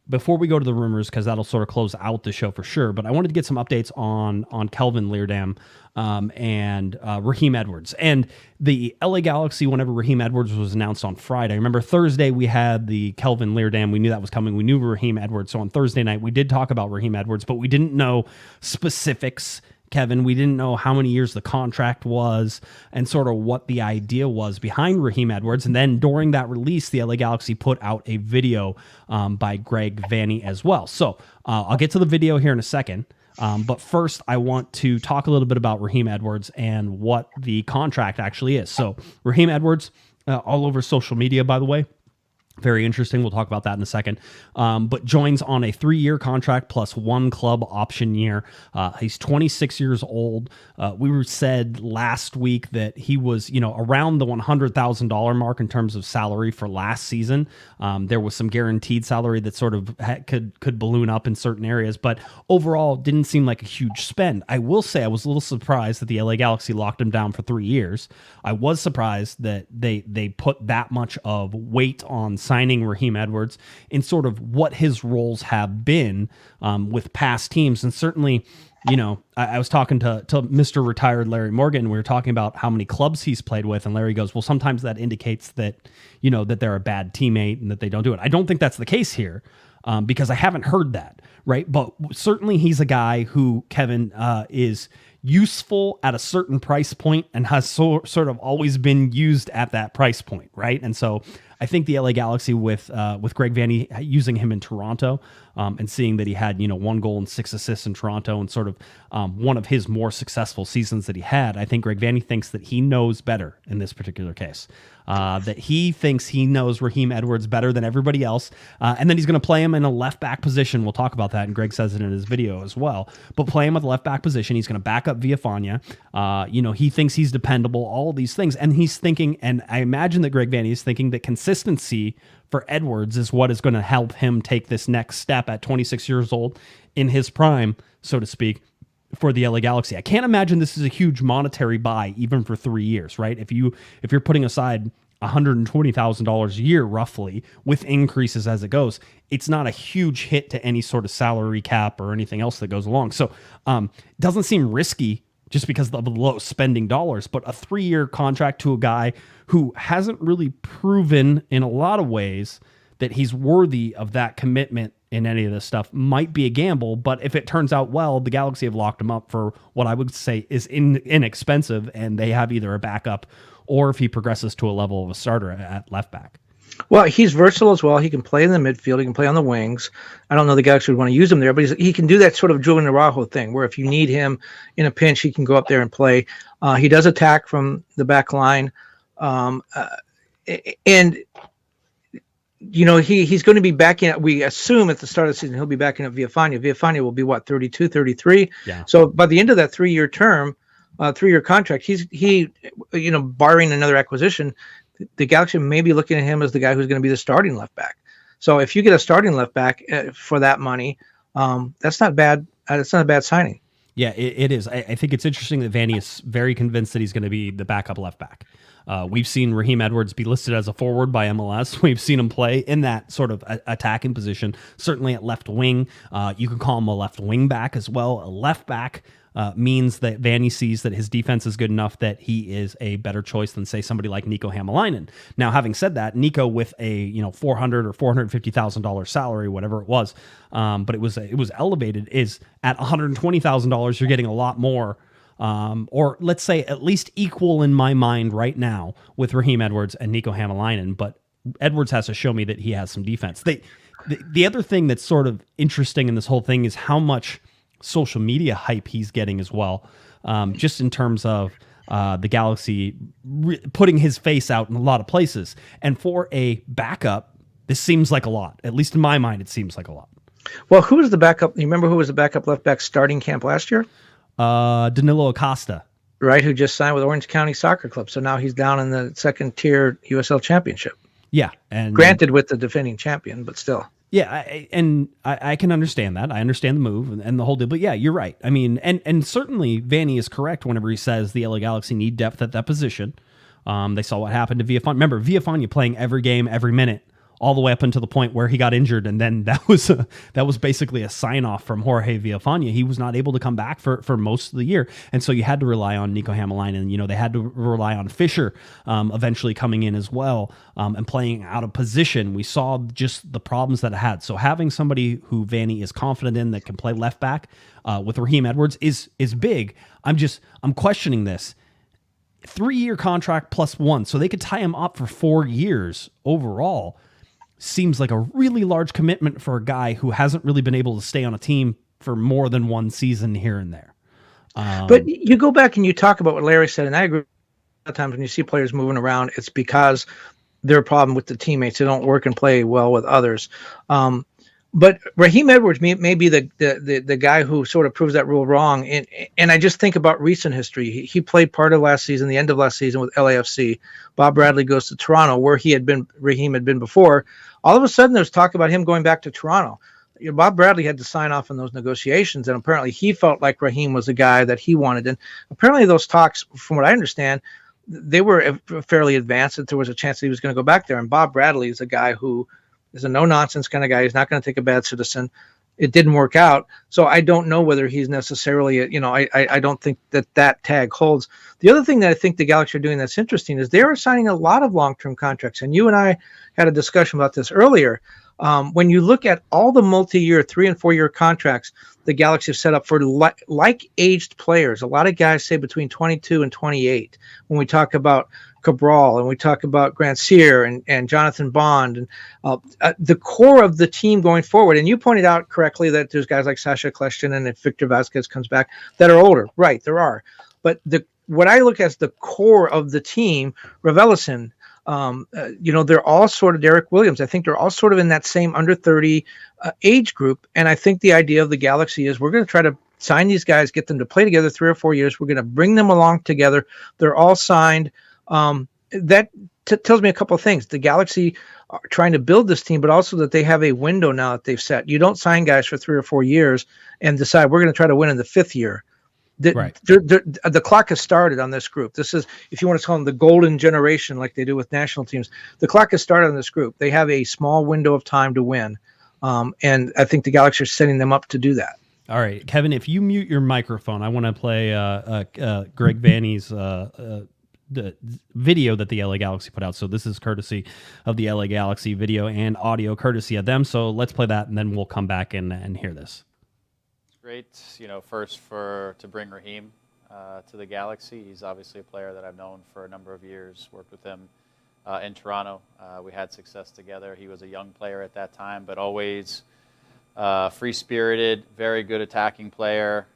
before we go to the rumors, because that'll sort of close out the show for sure, but I wanted to get some updates on Kelvin Leerdam and Raheem Edwards. And the LA Galaxy, whenever Raheem Edwards was announced on Friday, remember Thursday we had the Kelvin Leerdam. We knew that was coming. We knew Raheem Edwards. So on Thursday night, we did talk about Raheem Edwards, but we didn't know specifics, Kevin. We didn't know how many years the contract was and sort of what the idea was behind Raheem Edwards. And then during that release, the LA Galaxy put out a video by Greg Vanney as well. So I'll get to the video here in a second. But first, I want to talk a little bit about Raheem Edwards and what the contract actually is. So Raheem Edwards, all over social media, by the way. Very interesting. We'll talk about that in a second. But joins on a 3-year contract plus 1 club option year. He's 26 years old. We were said last week that he was, around the $100,000 mark in terms of salary for last season. There was some guaranteed salary that sort of could balloon up in certain areas, but overall didn't seem like a huge spend. I will say I was a little surprised that the LA Galaxy locked him down for 3 years. I was surprised that they put that much of weight on signing Raheem Edwards in sort of what his roles have been with past teams. And certainly, I was talking to Mr. Retired Larry Morgan. We were talking about how many clubs he's played with. And Larry goes, well, sometimes that indicates that, that they're a bad teammate and that they don't do it. I don't think that's the case here because I haven't heard that, right? But certainly he's a guy who, Kevin, is useful at a certain price point and has sort of always been used at that price point, right? And so I think the LA Galaxy with Greg Vanney using him in Toronto and seeing that he had 1 goal and 6 assists in Toronto and sort of one of his more successful seasons that he had, I think Greg Vanney thinks that he knows better in this particular case. That he thinks he knows Raheem Edwards better than everybody else, and then he's going to play him in a left back position. We'll talk about that, and Greg says it in his video as well. But play him at the left back position. He's going to back up Villafania. He thinks he's dependable. All these things, and he's thinking, and I imagine that Greg Vanney is thinking that consistency for Edwards is what is going to help him take this next step at 26 years old in his prime, so to speak, for the LA Galaxy. I can't imagine this is a huge monetary buy even for 3 years, right? If you're putting aside $120,000 a year roughly with increases as it goes, it's not a huge hit to any sort of salary cap or anything else that goes along. So doesn't seem risky just because of the low spending dollars, but a 3-year contract to a guy who hasn't really proven in a lot of ways that he's worthy of that commitment in any of this stuff might be a gamble. But if it turns out well, the Galaxy have locked him up for what I would say is inexpensive, and they have either a backup or if he progresses to a level of a starter at left back. Well, he's versatile as well. He can play in the midfield. He can play on the wings. I don't know the Galaxy would want to use him there, but he can do that sort of Julian Araujo thing where if you need him in a pinch, he can go up there and play. He does attack from the back line. He's going to be backing. We assume at the start of the season he'll be backing up Villafania. Villafania will be 32, 33. Yeah. So by the end of that 3-year term, 3-year contract, he barring another acquisition, the Galaxy may be looking at him as the guy who's going to be the starting left back. So if you get a starting left back for that money, that's not bad. That's not a bad signing. Yeah, it is. I think it's interesting that Vanney is very convinced that he's going to be the backup left back. We've seen Raheem Edwards be listed as a forward by MLS. We've seen him play in that sort of attacking position, certainly at left wing. You could call him a left wing back as well. A left back means that Vanney sees that his defense is good enough that he is a better choice than, say, somebody like Nico Hämäläinen. Now, having said that, Nico with a $400,000 or $450,000 salary, whatever it was, but it was elevated, is at $120,000. You're getting a lot more. Or let's say at least equal in my mind right now with Raheem Edwards and Nico Hämäläinen, but Edwards has to show me that he has some defense. The other thing that's sort of interesting in this whole thing is how much social media hype he's getting as well, just in terms of the Galaxy putting his face out in a lot of places. And for a backup, this seems like a lot. At least in my mind, it seems like a lot. Well, who was the backup? You remember who was the backup left back starting camp last year? Danilo Acosta. Right, who just signed with Orange County Soccer Club. So now he's down in the second tier USL Championship. Yeah. And granted with the defending champion, but still. Yeah, I can understand that. I understand the move and the whole deal. But yeah, you're right. I mean, and certainly Vanney is correct whenever he says the LA Galaxy need depth at that position. They saw what happened to Villafania. Remember, Villafania playing every game, every minute, all the way up until the point where he got injured, and then that was basically a sign-off from Jorge Villafania. He was not able to come back for most of the year, and so you had to rely on Nico Hämäläinen. They had to rely on Fisher eventually coming in as well and playing out of position. We saw just the problems that it had. So having somebody who Vanney is confident in that can play left back with Raheem Edwards is big. I'm questioning this. 3-year contract plus 1, so they could tie him up for 4 years overall. Seems like a really large commitment for a guy who hasn't really been able to stay on a team for more than one season here and there. But you go back and you talk about what Larry said, and I agree. A lot of times when you see players moving around, it's because they're a problem with the teammates. They don't work and play well with others. But Raheem Edwards may be the guy who sort of proves that rule wrong. And I just think about recent history. He played part of last season, the end of last season with LAFC. Bob Bradley goes to Toronto, where Raheem had been before. All of a sudden, there's talk about him going back to Toronto. Bob Bradley had to sign off on those negotiations, and apparently he felt like Raheem was the guy that he wanted. And apparently those talks, from what I understand, they were fairly advanced, that there was a chance that he was going to go back there. And Bob Bradley is a guy who is a no-nonsense kind of guy. He's not going to take a bad citizen. It didn't work out. So I don't know whether he's necessarily, I don't think that tag holds. The other thing that I think the Galaxy are doing that's interesting is they're signing a lot of long-term contracts. And you and I had a discussion about this earlier. When you look at all the multi-year 3 and 4 year contracts the Galaxy have set up for like-aged players, a lot of guys say between 22 and 28. When we talk about Cabral and we talk about Grant Sear and Jonathan Bond and the core of the team going forward. And you pointed out correctly that there's guys like Sasha Kleshtin and if Victor Vasquez comes back that are older. Right, there are. But what I look at as the core of the team, Raveloson, they're all sort of Derek Williams. I think they're all sort of in that same under 30 age group. And I think the idea of the Galaxy is we're going to try to sign these guys, get them to play together 3 or 4 years. We're going to bring them along together. They're all signed. That tells me a couple of things. The Galaxy are trying to build this team, but also that they have a window now that they've set. You don't sign guys for 3 or 4 years and decide we're going to try to win in the 5th year. The clock has started on this group. This is, if you want to call them the golden generation, like they do with national teams, the clock has started on this group. They have a small window of time to win. And I think the Galaxy are setting them up to do that. All right, Kevin, if you mute your microphone, I want to play Greg Vanney's the video that the LA Galaxy put out. So this is courtesy of the LA Galaxy, video and audio courtesy of them. So let's play that and then we'll come back and hear this. Great, first to bring Raheem to the Galaxy. He's obviously a player that I've known for a number of years, worked with him in Toronto. We had success together. He was a young player at that time, but always free-spirited, very good attacking player,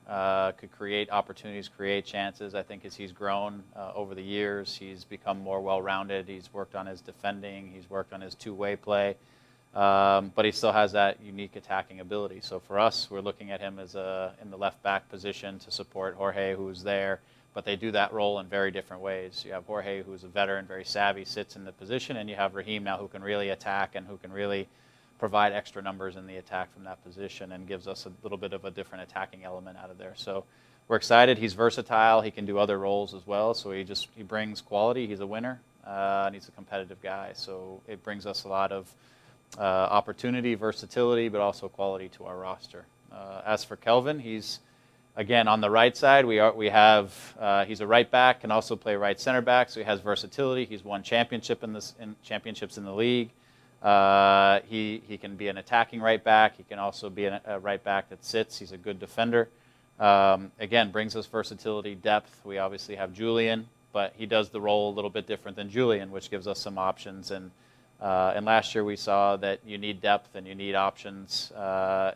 could create opportunities, create chances. I think as he's grown over the years, he's become more well-rounded. He's worked on his defending. He's worked on his two-way play. But he still has that unique attacking ability. So for us, we're looking at him as in the left back position to support Jorge, who's there. But they do that role in very different ways. You have Jorge, who's a veteran, very savvy, sits in the position, and you have Raheem now who can really attack and who can really provide extra numbers in the attack from that position and gives us a little bit of a different attacking element out of there. So we're excited. He's versatile. He can do other roles as well. So he brings quality. He's a winner, and he's a competitive guy. So it brings us a lot of opportunity, versatility, but also quality to our roster. As for Kelvin, he's again on the right side. He's a right back, can also play right center back, so he has versatility. He's won championships in the league. He can be an attacking right back. He can also be a right back that sits. He's a good defender. Again, brings us versatility, depth. We obviously have Julian, but he does the role a little bit different than Julian, which gives us some options. And last year we saw that you need depth and you need options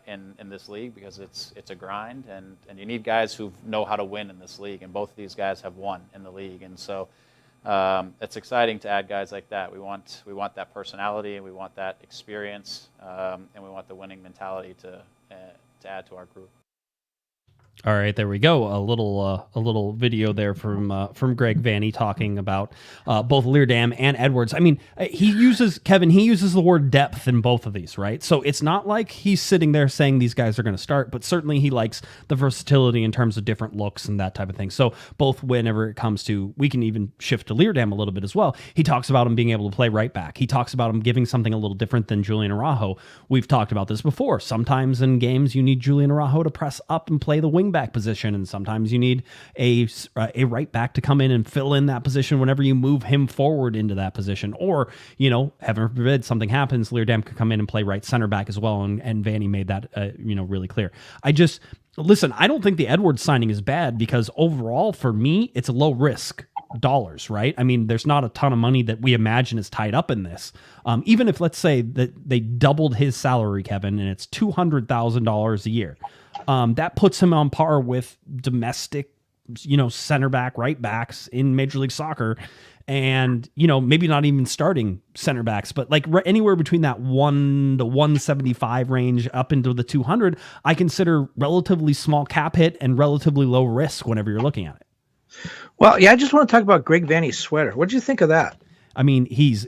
in this league because it's a grind, and you need guys who know how to win in this league, and both of these guys have won in the league. And so it's exciting to add guys like that. We want that personality, and we want that experience, and we want the winning mentality to add to our group. All right, there we go. A little video there from Greg Vanney talking about both Leerdam and Edwards. I mean, he uses the word depth in both of these, right? So it's not like he's sitting there saying these guys are going to start, but certainly he likes the versatility in terms of different looks and that type of thing. So both whenever it comes to, we can even shift to Leerdam a little bit as well. He talks about him being able to play right back. He talks about him giving something a little different than Julian Araujo. We've talked about this before. Sometimes in games you need Julian Araujo to press up and play the wing back position, and sometimes you need a right back to come in and fill in that position whenever you move him forward into that position. Or, heaven forbid something happens, Leerdam could come in and play right center back as well, and Vanney made that really clear. I don't think the Edwards signing is bad because overall for me it's a low risk dollars, right? I mean, there's not a ton of money that we imagine is tied up in this. Even if, let's say that they doubled his salary, Kevin, and it's $200,000 a year. That puts him on par with domestic, center back, right backs in Major League Soccer. And, maybe not even starting center backs, but like anywhere between that 1 to 175 range up into the 200, I consider relatively small cap hit and relatively low risk whenever you're looking at it. Well, yeah, I just want to talk about Greg Vanney's sweater. What did you think of that? I mean, he's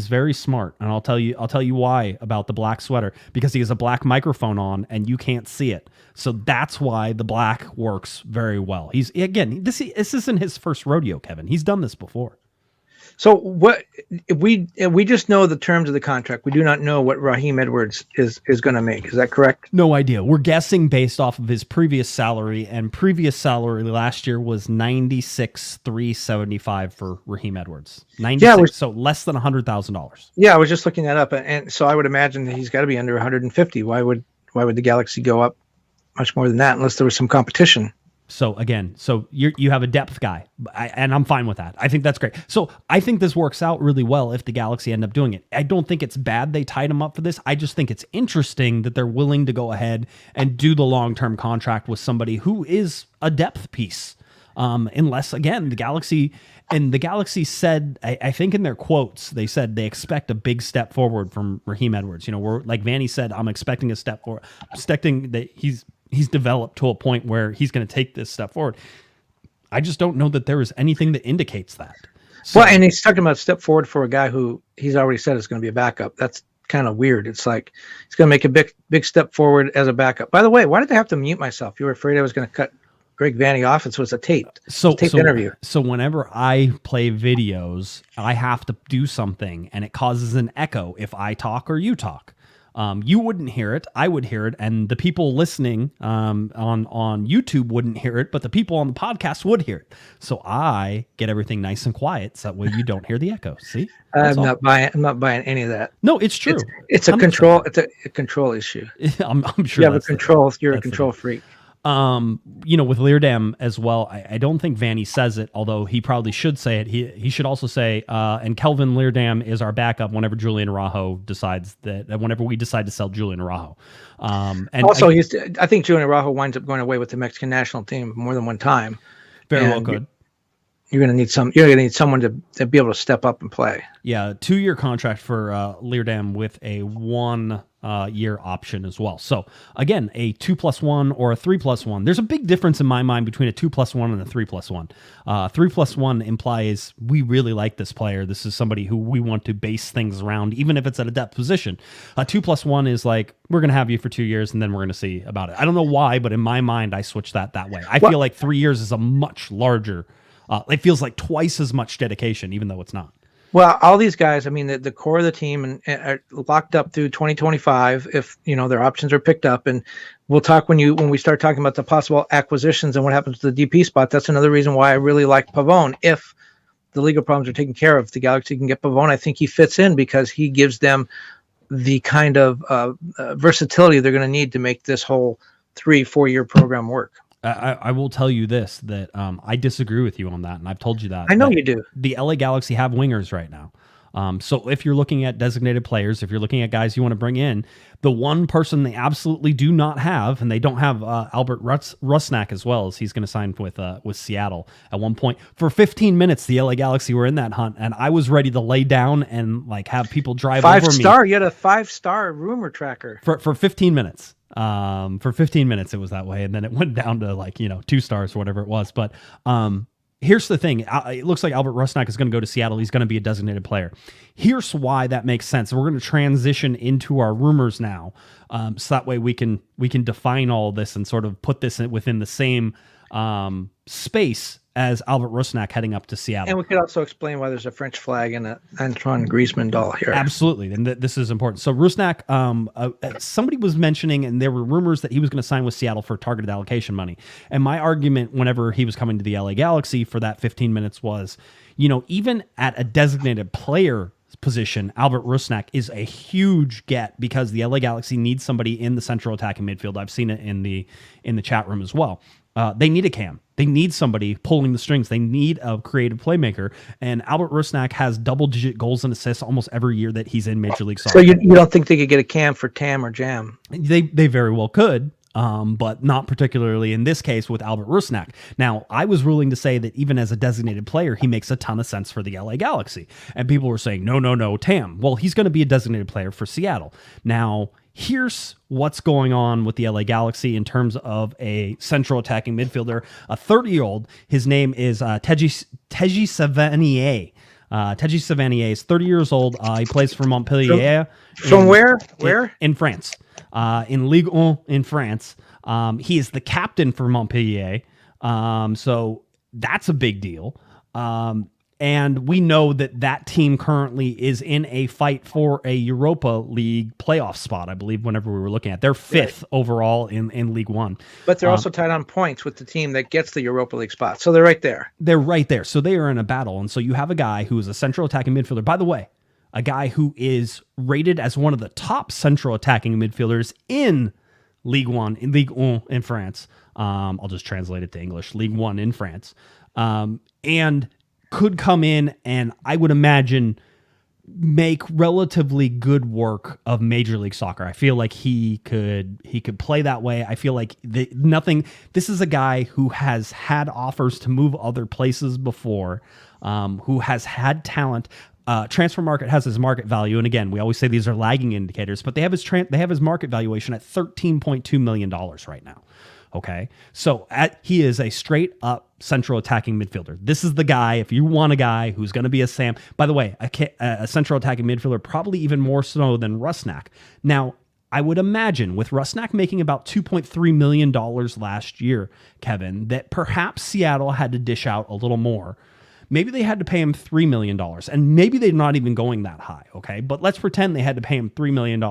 very smart, and I'll tell you why about the black sweater, because he has a black microphone on and you can't see it. So that's why the black works very well. This isn't his first rodeo, Kevin. He's done this before. So what we just know the terms of the contract. We do not know what Raheem Edwards is going to make. Is that correct? No idea. We're guessing based off of his previous salary, and previous salary last year was $96,375 for Raheem Edwards. 96, so less than $100,000. Yeah, I was just looking that up, and so I would imagine that he's got to be under 150. Why would the Galaxy go up much more than that unless there was some competition? So again, you have a depth guy, and I'm fine with that. I think that's great. So I think this works out really well if the Galaxy end up doing it. I don't think it's bad they tied him up for this. I just think it's interesting that they're willing to go ahead and do the long-term contract with somebody who is a depth piece. Unless, again, the Galaxy said, I think in their quotes, they said they expect a big step forward from Raheem Edwards. We're like Vanney said, I'm expecting a step forward. I'm expecting that he's developed to a point where he's going to take this step forward. I just don't know that there is anything that indicates that. So, well, and he's talking about step forward for a guy who he's already said is going to be a backup. That's kind of weird. It's like he's going to make a big step forward as a backup. By the way, why did I have to mute myself? You were afraid I was going to cut Greg Vanney off. It was a taped interview. So whenever I play videos, I have to do something, and it causes an echo if I talk or you talk. You wouldn't hear it. I would hear it. And the people listening on YouTube wouldn't hear it, but the people on the podcast would hear it. So I get everything nice and quiet so that way you don't hear the echo. See? I'm not buying any of that. No, it's true. It's a control. It's a control issue. I'm sure you have a control. You're a control freak. With Leerdam as well, I don't think Vanney says it, although he probably should say it. He should also say, and Kelvin Leerdam is our backup whenever Julian Araujo whenever we decide to sell Julian Araujo. And also, I think Julian Araujo winds up going away with the Mexican national team more than one time. Very well could. You're going to need someone to be able to step up and play. Yeah, 2-year contract for Leerdam with a 1-year option as well. So again, a 2+1 or a 3+1. There's a big difference in my mind between a 2+1 and a 3+1. 3+1 implies we really like this player. This is somebody who we want to base things around, even if it's at a depth position. A 2+1 is like, we're going to have you for 2 years and then we're going to see about it. I don't know why, but in my mind, I switch that way. I feel like 3 years is a much larger. It feels like twice as much dedication, even though it's not. Well, all these guys, I mean, the core of the team are locked up through 2025 if, their options are picked up. And we'll talk when we start talking about the possible acquisitions and what happens to the DP spot. That's another reason why I really like Pavone. If the legal problems are taken care of, the Galaxy can get Pavone. I think he fits in because he gives them the kind of versatility they're going to need to make this whole 3-4 year program work. I will tell you this, that I disagree with you on that, and I've told you that. I know you do. The LA Galaxy have wingers right now. So if you're looking at designated players, if you're looking at guys you want to bring in, the one person they absolutely do not have, and they don't have Albert Rusnak as well, as he's going to sign with Seattle at one point. For 15 minutes, the LA Galaxy were in that hunt, and I was ready to lay down and have people drive over me. 5-star? You had a 5-star rumor tracker. For 15 minutes. For 15 minutes it was that way, and then it went down to 2 stars or whatever it was. But here's the thing. It looks like Albert Rusnak is going to go to Seattle. He's going to be a designated player. Here's why that makes sense. We're going to transition into our rumors now. So that way we can define all this and sort of put this within the same space as Albert Rusnak heading up to Seattle. And we could also explain why there's a French flag and an Antoine Griezmann doll here. Absolutely. And this is important. So Rusnak, somebody was mentioning, and there were rumors that he was going to sign with Seattle for targeted allocation money. And my argument whenever he was coming to the LA Galaxy for that 15 minutes was, even at a designated player position, Albert Rusnak is a huge get because the LA Galaxy needs somebody in the central attacking midfield. I've seen it in the chat room as well. They need a cam. They need somebody pulling the strings. They need a creative playmaker. And Albert Rusnak has double-digit goals and assists almost every year that he's in Major League Soccer. So you don't think they could get a cam for Tam or Jam? They very well could. but not particularly in this case with Albert Rusnak. Now, I was ruling to say that even as a designated player, he makes a ton of sense for the LA Galaxy. And people were saying, no, Tam. Well, he's going to be a designated player for Seattle. Now, here's what's going on with the LA Galaxy in terms of a central attacking midfielder, a 30-year-old. His name is Teji Savanier. Teji Savanier is 30 years old. He plays for Montpellier. From where? Where? In France. In Ligue 1 in France. He is the captain for Montpellier. So that's a big deal. And we know that team currently is in a fight for a Europa League playoff spot, I believe, whenever we were looking at. They're fifth overall in League One. But they're also tied on points with the team that gets the Europa League spot. So they're right there. They're right there. So they are in a battle. And so you have a guy who is a central attacking midfielder. By the way, a guy who is rated as one of the top central attacking midfielders in Ligue 1 in France. I'll just translate it to English. Ligue 1 in France. And could come in and I would imagine make relatively good work of Major League Soccer. I feel like he could play that way. I feel like this is a guy who has had offers to move other places before, who has had talent. Transfer market has his market value, and again, we always say these are lagging indicators, but they have his market valuation at $13.2 million right now. Okay, so he is a straight up central attacking midfielder. This is the guy, if you want a guy who's going to be a Sam, by the way, a central attacking midfielder, probably even more so than Rusnak. Now, I would imagine with Rusnak making about $2.3 million last year, Kevin, that perhaps Seattle had to dish out a little more. Maybe they had to pay him $3 million, and maybe they're not even going that high, okay? But let's pretend they had to pay him $3 million.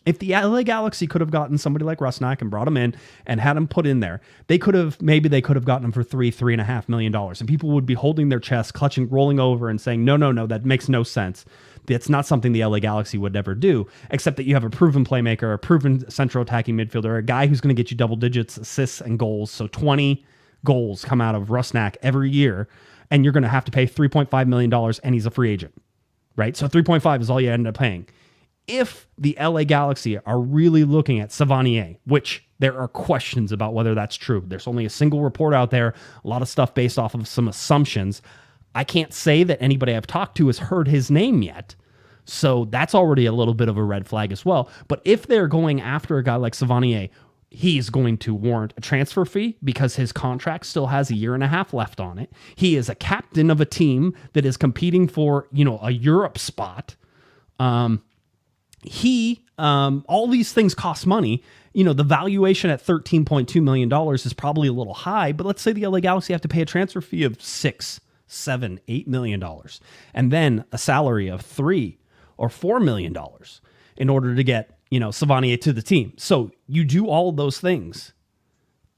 If the LA Galaxy could have gotten somebody like Rusnak and brought him in and had him put in there, they could have gotten him for $3.5 million. And people would be holding their chest, clutching, rolling over and saying, no, that makes no sense. That's not something the LA Galaxy would ever do, except that you have a proven playmaker, a proven central attacking midfielder, a guy who's going to get you double digits, assists, and goals. So 20 goals come out of Rusnak every year. And you're going to have to pay $3.5 million, and he's a free agent, right? So 3.5 is all you end up paying. If the LA Galaxy are really looking at Savanier, which there are questions about whether that's true. There's only a single report out there, a lot of stuff based off of some assumptions. I can't say that anybody I've talked to has heard his name yet. So that's already a little bit of a red flag as well. But if they're going after a guy like Savanier, he's going to warrant a transfer fee because his contract still has 1.5 years left on it. He is a captain of a team that is competing for, a Europe spot. All these things cost money. The valuation at $13.2 million is probably a little high, but let's say the LA Galaxy have to pay a transfer fee of $6, $7, $8 million, and then a salary of $3 or $4 million in order to get Savanier to the team. So you do all of those things.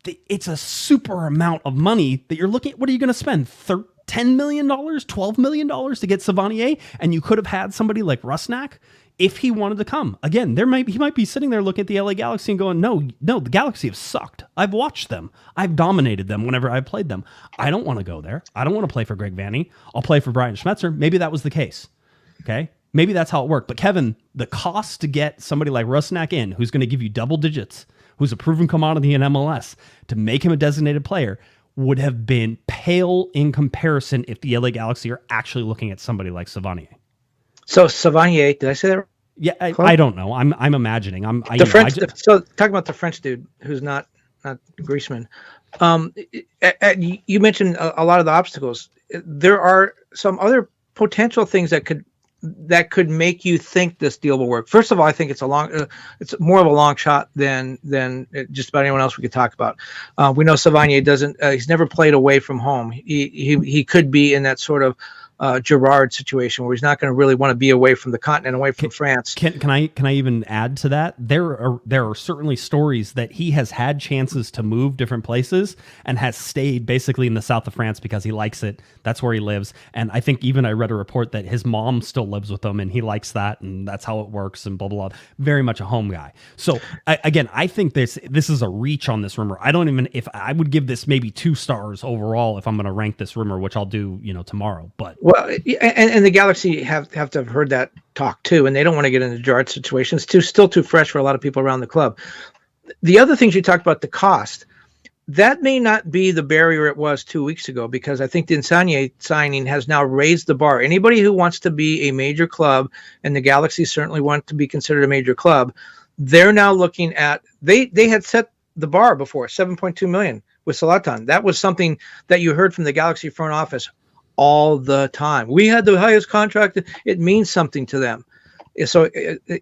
It's a super amount of money that you're looking at. What are you going to spend? $10 million, $12 million to get Savanier? And you could have had somebody like Rusnak if he wanted to come. Again, he might be sitting there looking at the LA Galaxy and going, no, the Galaxy have sucked. I've watched them. I've dominated them whenever I've played them. I don't want to go there. I don't want to play for Greg Vanney. I'll play for Brian Schmetzer. Maybe that was the case. Okay. Maybe that's how it worked. But Kevin, the cost to get somebody like Rusnak in, who's going to give you double digits, who's a proven commodity in MLS, to make him a designated player, would have been pale in comparison if the LA Galaxy are actually looking at somebody like Savanier. So Savanier, did I say that? Yeah, I don't know. I'm imagining. So talking about the French dude who's not Guesman. You mentioned a lot of the obstacles. There are some other potential things that could make you think this deal will work. First of all, I think it's more of a long shot than just about anyone else we could talk about. We know Savanier he's never played away from home. He could be in that sort of Gerard situation where he's not going to really want to be away from the continent, away from France. Can I even add to that? There are certainly stories that he has had chances to move different places and has stayed basically in the south of France because he likes it. That's where he lives. And I think even I read a report that his mom still lives with him and he likes that and that's how it works and blah, blah, blah. Very much a home guy. So I think this is a reach on this rumor. If I would give this maybe 2 stars overall if I'm going to rank this rumor, which I'll do, tomorrow. But well, and the Galaxy have to have heard that talk too, and they don't want to get into Gerard situations. Still too fresh for a lot of people around the club. The other things you talked about, the cost, that may not be the barrier it was 2 weeks ago, because I think the Insigne signing has now raised the bar. Anybody who wants to be a major club, and the Galaxy certainly want to be considered a major club, they're now looking at, they had set the bar before, 7.2 million with Zlatan. That was something that you heard from the Galaxy front office all the time. We had the highest contract. It means something to them. So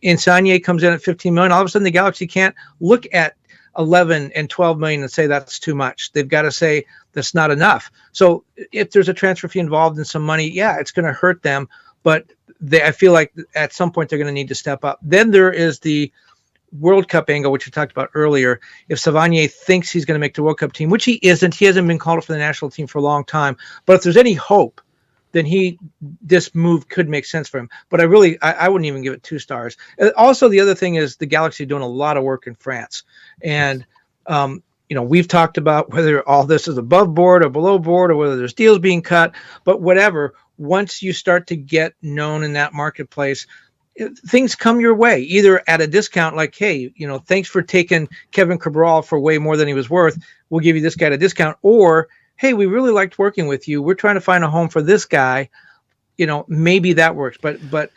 Insigne comes in at 15 million. All of a sudden, the Galaxy can't look at 11 and 12 million and say that's too much. They've got to say that's not enough. So if there's a transfer fee involved in some money, yeah, it's going to hurt them. But I feel like at some point they're going to need to step up. Then there is the World Cup angle, which we talked about earlier. If Vanney thinks he's going to make the World Cup team, which he isn't, he hasn't been called up for the national team for a long time. But if there's any hope, then this move could make sense for him. But I wouldn't even give it 2 stars. Also, the other thing is the Galaxy doing a lot of work in France. And, we've talked about whether all this is above board or below board, or whether there's deals being cut, but whatever, once you start to get known in that marketplace, things come your way, either at a discount, like, hey, thanks for taking Kevin Cabral for way more than he was worth. We'll give you this guy at a discount. Or, hey, we really liked working with you. We're trying to find a home for this guy. Maybe that works, but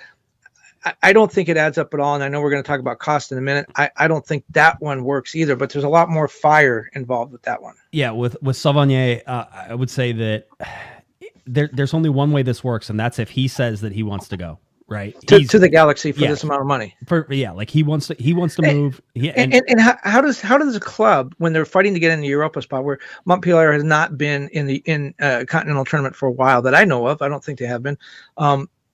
I don't think it adds up at all. And I know we're going to talk about cost in a minute. I don't think that one works either, but there's a lot more fire involved with that one. Yeah. With Vanney, I would say that there's only one way this works. And that's if he says that he wants to go. Right. To the Galaxy for this amount of money. Like he wants to move. And how does a club, when they're fighting to get in the Europa spot, where Montpellier has not been in continental tournament for a while that I know of, I don't think they have been.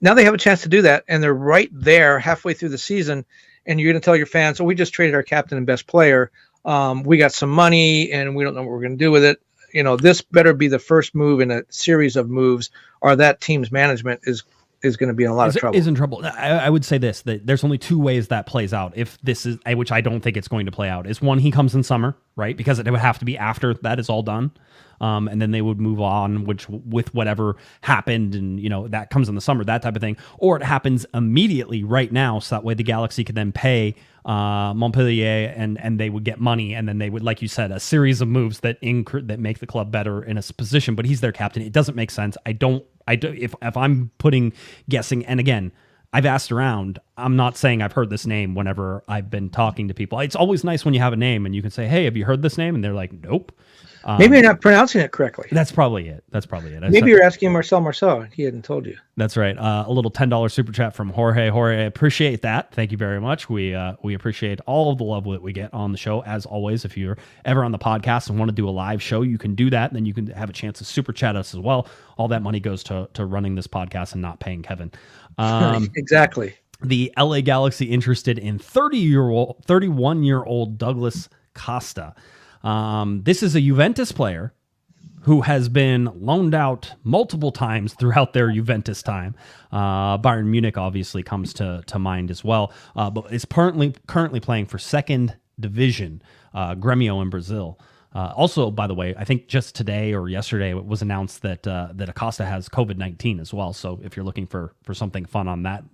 Now they have a chance to do that, and they're right there halfway through the season, and you're going to tell your fans, "Oh, we just traded our captain and best player. We got some money, and we don't know what we're going to do with it." This better be the first move in a series of moves, or that team's management is going to be in a lot of trouble. Is in trouble. I would say this, that there's only 2 ways that plays out. If this is, which I don't think it's going to play out, is one, he comes in summer, right? Because it would have to be after that is all done. And then they would move on, with whatever happened, and that comes in the summer, that type of thing. Or it happens immediately right now, so that way the Galaxy could then pay Montpellier, and they would get money, and then they would, like you said, a series of moves that make the club better in a position. But he's their captain. It doesn't make sense. If I'm guessing, and again, I've asked around, I'm not saying I've heard this name whenever I've been talking to people. It's always nice when you have a name and you can say, "Hey, have you heard this name?" And they're like, "Nope." Maybe you're not pronouncing it correctly. That's probably it. Maybe you're asking Marcel. He hadn't told you. That's right. A little $10 super chat from Jorge. Jorge, I appreciate that. Thank you very much. We appreciate all of the love that we get on the show. As always, if you're ever on the podcast and want to do a live show, you can do that. And then you can have a chance to super chat us as well. All that money goes to running this podcast and not paying Kevin. Exactly. The LA Galaxy interested in 31-year-old Douglas Costa. This is a Juventus player who has been loaned out multiple times throughout their Juventus time. Bayern Munich obviously comes to mind as well, but is currently playing for second division, Grêmio in Brazil. Also, by the way, I think just today or yesterday it was announced that Acosta has COVID-19 as well. So if you're looking for something fun on that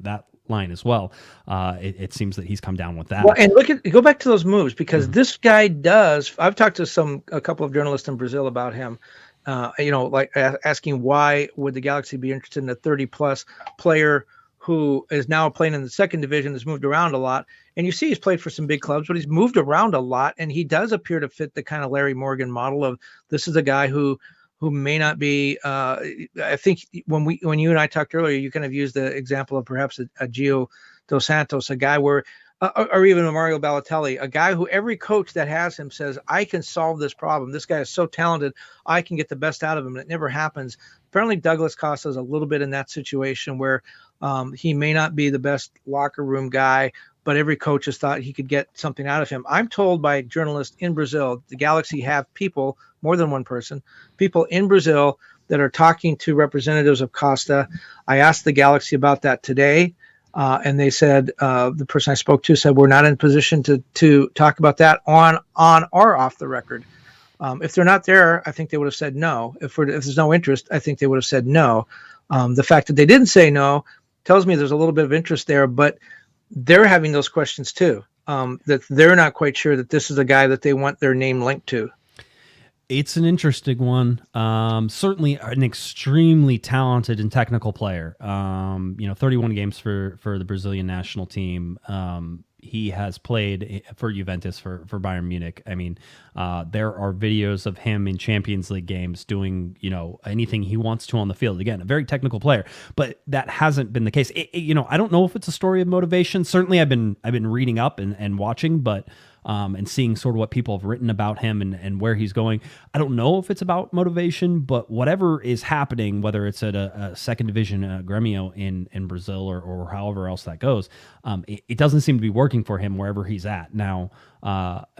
line as well, it seems that he's come down with that. Well, and go back to those moves, because this guy does. I've talked to a couple of journalists in Brazil about him. Asking why would the Galaxy be interested in a 30-plus player who is now playing in the second division, has moved around a lot. And you see he's played for some big clubs, but he's moved around a lot, and he does appear to fit the kind of Larry Morgan model of, this is a guy who may not be. I think when you and I talked earlier, you kind of used the example of perhaps a Gio Dos Santos, a guy where, or even a Mario Balotelli, a guy who every coach that has him says, I can solve this problem. This guy is so talented, I can get the best out of him, and it never happens. Apparently, Douglas Costa is a little bit in that situation where he may not be the best locker room guy, but every coach has thought he could get something out of him. I'm told by journalists in Brazil, the Galaxy have people, more than one person, people in Brazil that are talking to representatives of Costa. I asked the Galaxy about that today, and they said, the person I spoke to said, we're not in position to talk about that on or off the record. If they're not there, I think they would have said no. If there's no interest, I think they would have said no. The fact that they didn't say no tells me there's a little bit of interest there, but they're having those questions too. that they're not quite sure that this is a guy that they want their name linked to. It's an interesting one. Certainly an extremely talented and technical player. 31 games for the Brazilian national team. He has played for Juventus, for Bayern Munich. I mean, there are videos of him in Champions League games doing, anything he wants to on the field. Again, a very technical player, but that hasn't been the case. I don't know if it's a story of motivation. Certainly I've been reading up and watching, but and seeing sort of what people have written about him and where he's going. I don't know if it's about motivation, but whatever is happening, whether it's at a second division Grêmio in Brazil or however else that goes, it doesn't seem to be working for him wherever he's at. Now,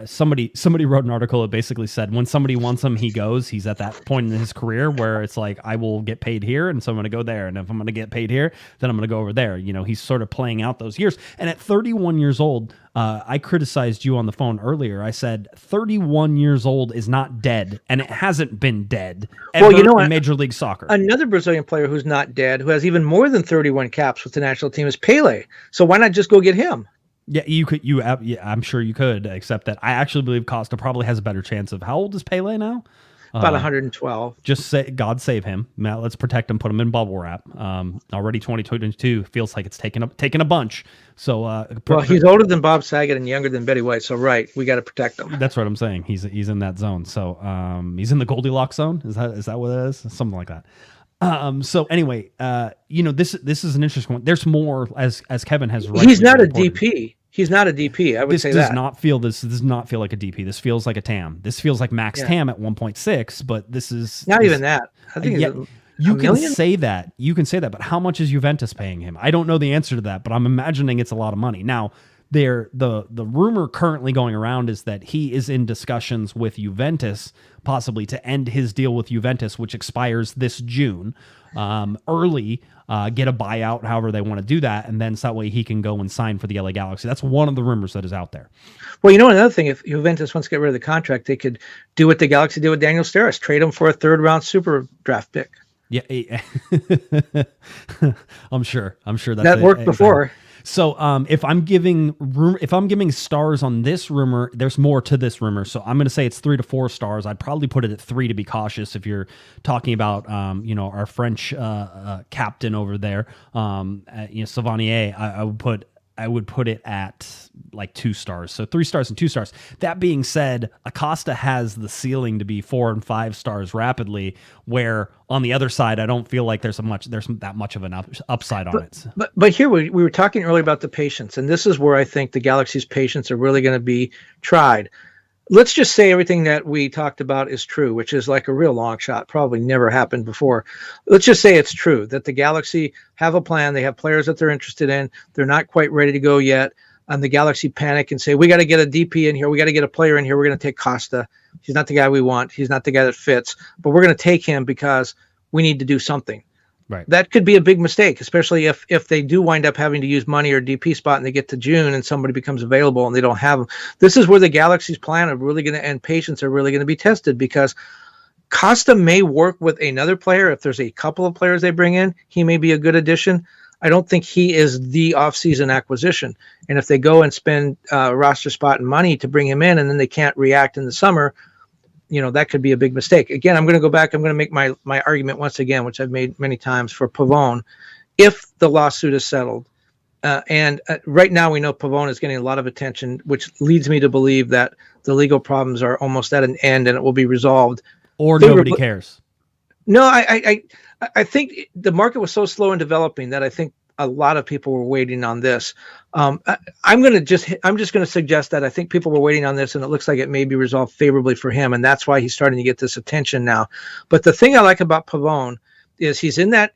somebody wrote an article that basically said when somebody wants him, he goes. He's at that point in his career where it's like, I will get paid here, and so I'm going to go there. And if I'm going to get paid here, then I'm going to go over there. He's sort of playing out those years. And at 31 years old, I criticized you on the phone earlier. I said 31 years old is not dead, and it hasn't been dead ever in Major League Soccer. Another Brazilian player who's not dead, who has even more than 31 caps with the national team, is Pele. So why not just go get him? Yeah, you could. I'm sure you could, except that I actually believe Costa probably has a better chance of. How old is Pele now? About 112. Just say God save him. Matt, let's protect him. Put him in bubble wrap. Already 2022 feels like it's taken a bunch. So well, he's older than Bob Saget and younger than Betty White. So right, we got to protect him. That's what I'm saying. He's in that zone. So he's in the Goldilocks zone. Is that what it is? Something like that. So anyway, this is an interesting one. There's more as Kevin has. He's not a DP. He's not a DP. I would say that. This does not feel like a DP. This feels like a TAM. This feels like Max TAM at 1.6, but this is not even that. I think you can say that. You can say that, but how much is Juventus paying him? I don't know the answer to that, but I'm imagining it's a lot of money. Now, the rumor currently going around is that he is in discussions with Juventus, possibly to end his deal with Juventus, which expires this June, early. Get a buyout, however they want to do that, and then so that way he can go and sign for the LA Galaxy. That's one of the rumors that is out there. Well, another thing, if Juventus wants to get rid of the contract, they could do what the Galaxy did with Daniel Steres, trade him for a third-round super draft pick. Yeah, I'm sure that worked before. So if I'm giving stars on this rumor, there's more to this rumor. So I'm going to say it's 3 to 4 stars. I'd probably put it at 3 to be cautious. If you're talking about our French captain over there, Vanney, I would put it at like 2 stars. So 3 stars and 2 stars. That being said, Acosta has the ceiling to be 4 and 5 stars rapidly, where on the other side, I don't feel like there's that much of an upside on it. But here we were talking earlier about the patience, and this is where I think the Galaxy's patience are really going to be tried. Let's just say everything that we talked about is true, which is like a real long shot, probably never happened before. Let's just say it's true that the Galaxy have a plan. They have players that they're interested in. They're not quite ready to go yet. And the Galaxy panic and say, we got to get a DP in here. We got to get a player in here. We're going to take Costa. He's not the guy we want. He's not the guy that fits, but we're going to take him because we need to do something. Right. That could be a big mistake, especially if they do wind up having to use money or DP spot and they get to June and somebody becomes available and they don't have them. This is where the Galaxy's plan of really going to end patience are really going to be tested, because Costa may work with another player. If there's a couple of players they bring in, he may be a good addition. I don't think he is the off-season acquisition. And if they go and spend roster spot and money to bring him in and then they can't react in the summer, that could be a big mistake. Again, I'm going to go back. I'm going to make my argument once again, which I've made many times for Pavone. If the lawsuit is settled, and right now we know Pavone is getting a lot of attention, which leads me to believe that the legal problems are almost at an end and it will be resolved. Or nobody cares. No, I think the market was so slow in developing that I think a lot of people were waiting on this. I'm just going to suggest that I think people were waiting on this, and it looks like it may be resolved favorably for him, and that's why he's starting to get this attention now. But the thing I like about Pavone is he's in that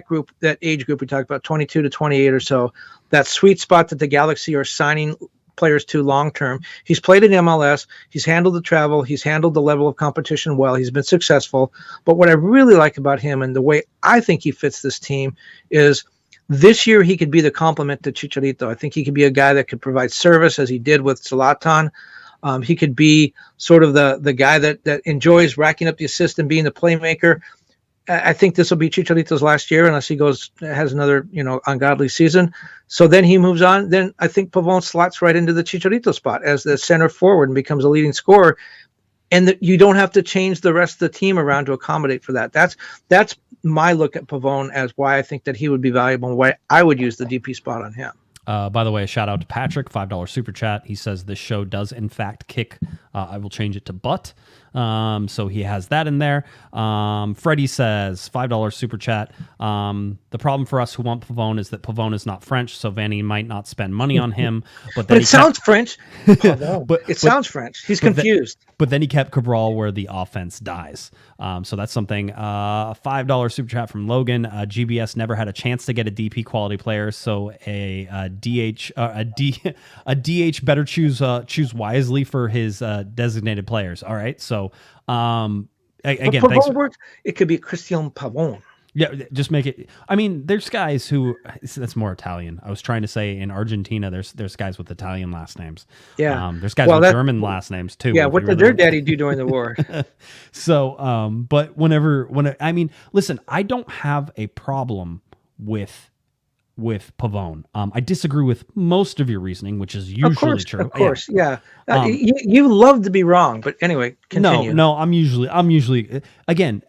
group, that age group we talked about, 22 to 28 or so, that sweet spot that the Galaxy are signing players to long term. He's played in MLS. He's handled the travel. He's handled the level of competition well. He's been successful. But what I really like about him and the way I think he fits this team is this year he could be the complement to Chicharito. I think he could be a guy that could provide service as he did with Zlatan. He could be sort of the guy that enjoys racking up the assist and being the playmaker. I think this will be Chicharito's last year unless he has another, ungodly season. So then he moves on. Then I think Pavon slots right into the Chicharito spot as the center forward and becomes a leading scorer. And you don't have to change the rest of the team around to accommodate for that. That's my look at Pavon as why I think that he would be valuable and why I would use the DP spot on him. By the way, a shout out to Patrick, $5 super chat. He says this show does in fact kick. I will change it to butt. So he has that in there. Freddie says $5 super chat. The problem for us who want Pavon is that Pavon is not French, so Vanney might not spend money on him. But it sounds French. It sounds French. He's confused. But then he kept Cabral where the offense dies. So that's something. $5 super chat from Logan. GBS never had a chance to get a DP quality player, so a DH better choose wisely for his designated players. All right, so again, thanks. It could be Christian Pavon. Yeah, just make it. I mean, there's guys who that's more Italian. I was trying to say in Argentina, there's guys with Italian last names. Yeah, there's guys with German last names too. Yeah, what did their daddy do during the war? So, but I mean, listen, I don't have a problem with Pavon. I disagree with most of your reasoning, which is usually true. Of course, yeah. You love to be wrong, but anyway, continue. No, I'm usually again,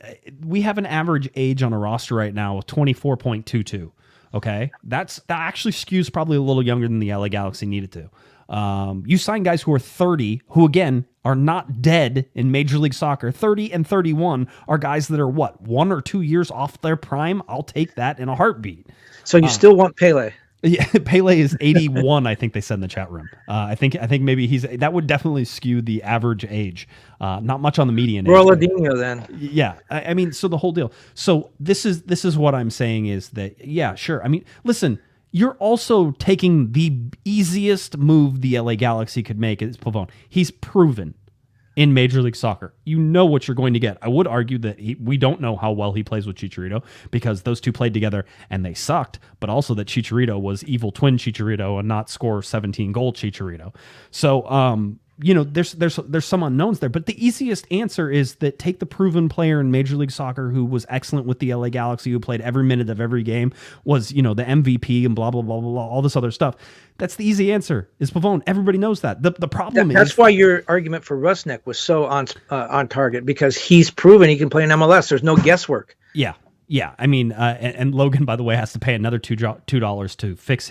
we have an average age on a roster right now of 24.22. Okay, that actually skews probably a little younger than the LA Galaxy needed to. You sign guys who are 30, who again are not dead in Major League Soccer. 30 and 31 are guys that are 1 or 2 years off their prime. I'll take that in a heartbeat. So you still want Pele? Yeah, Pele is 81. I think they said in the chat room. I think maybe that would definitely skew the average age. Not much on the median age. Ronaldinho then. Yeah, I mean, so the whole deal. So this is what I'm saying is that sure. I mean, listen. You're also taking the easiest move the LA Galaxy could make is Pavon. He's proven in Major League Soccer. You know what you're going to get. I would argue that we don't know how well he plays with Chicharito because those two played together and they sucked, but also that Chicharito was evil twin Chicharito and not score 17 goal Chicharito. So, there's some unknowns there, but the easiest answer is that take the proven player in Major League Soccer who was excellent with the LA Galaxy, who played every minute of every game, was, the MVP and blah, blah, blah, blah, blah, all this other stuff. That's the easy answer is Pavon. Everybody knows that. The problem that's why your argument for Rusnek was so on target, because he's proven he can play in MLS. There's no guesswork. Yeah, I mean, and Logan, by the way, has to pay another $2 to fix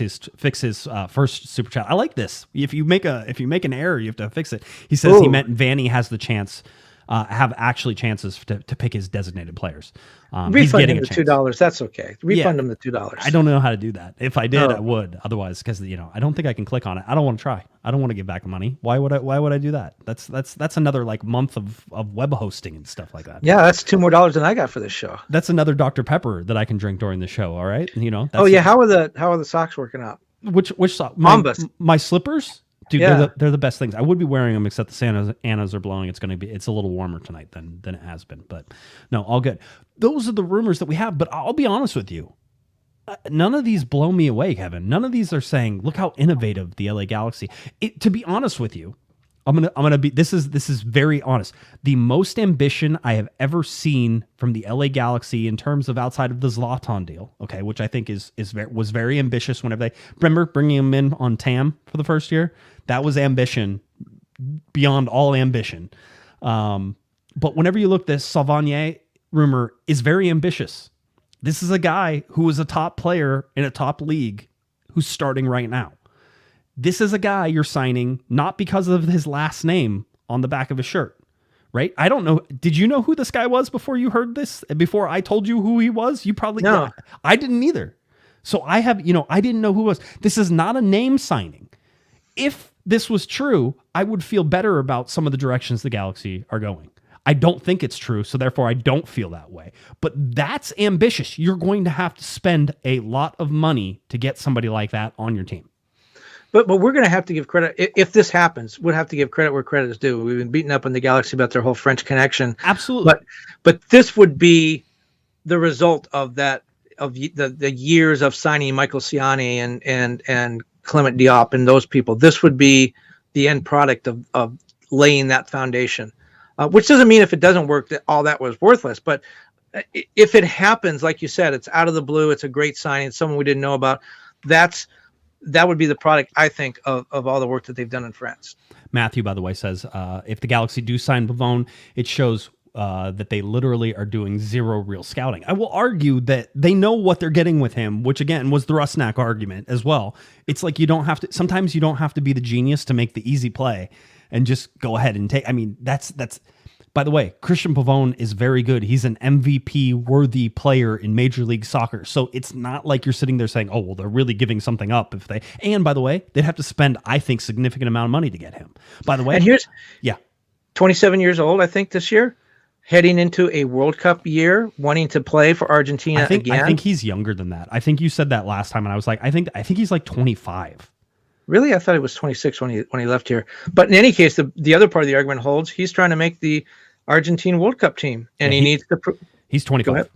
his first super chat. I like this. If you make an error, you have to fix it. He says he meant Vanney has the chance, have actually chances to pick his designated players. Refund him the $2. That's okay. Refund him the $2. I don't know how to do that. If I did, I would. Otherwise, because I don't think I can click on it. I don't want to try. I don't want to give back the money. Why would I do that? That's another month of web hosting and stuff like that. Yeah, that's $2 more than I got for this show. That's another Dr. Pepper that I can drink during the show. All right, how are the socks working out? Which sock? My slippers. Dude, they're the best things. I would be wearing them, except the Santa Anas are blowing. It's a little warmer tonight than it has been. But no, all good. Those are the rumors that we have. But I'll be honest with you, none of these blow me away, Kevin. None of these are saying, look how innovative the LA Galaxy. To be honest with you, I'm gonna be. This is very honest. The most ambition I have ever seen from the LA Galaxy in terms of outside of the Zlatan deal, okay, which I think was very ambitious. Whenever they remember bringing him in on TAM for the first year, that was ambition beyond all ambition. But whenever you look, this Savanier rumor is very ambitious. This is a guy who was a top player in a top league who's starting right now. This is a guy you're signing not because of his last name on the back of his shirt, right? I don't know. Did you know who this guy was before you heard this? Before I told you who he was? You probably no. Yeah, I didn't either. So I didn't know who it was. This is not a name signing. If this was true, I would feel better about some of the directions the Galaxy are going. I don't think it's true, so therefore I don't feel that way. But that's ambitious. You're going to have to spend a lot of money to get somebody like that on your team. But we're going to have to give credit. If this happens, we'll have to give credit where credit is due. We've been beaten up on the Galaxy about their whole French connection. Absolutely. But this would be the result of that, of the years of signing Michael Ciani and Clement Diop and those people. This would be the end product of laying that foundation, which doesn't mean if it doesn't work that all that was worthless. But if it happens, like you said, it's out of the blue. It's a great signing. It's someone we didn't know about. That would be the product, I think, of all the work that they've done in France. Matthew, by the way, says if the Galaxy do sign Pavone, it shows that they literally are doing zero real scouting. I will argue that they know what they're getting with him, which again was the Rusnak argument as well. It's like sometimes you don't have to be the genius to make the easy play and just go ahead and take. I mean, that's. By the way, Christian Pavone is very good. He's an MVP-worthy player in Major League Soccer. So it's not like you're sitting there saying, oh, well, they're really giving something up if they... And by the way, they'd have to spend, I think, significant amount of money to get him. By the way... And here's... Yeah. 27 years old, I think, this year. Heading into a World Cup year, wanting to play for Argentina again. I think he's younger than that. I think you said that last time, and I was like, I think he's like 25. Really? I thought he was 26 when he left here. But in any case, the other part of the argument holds. He's trying to make the Argentine World Cup team, and he needs to. He's 25.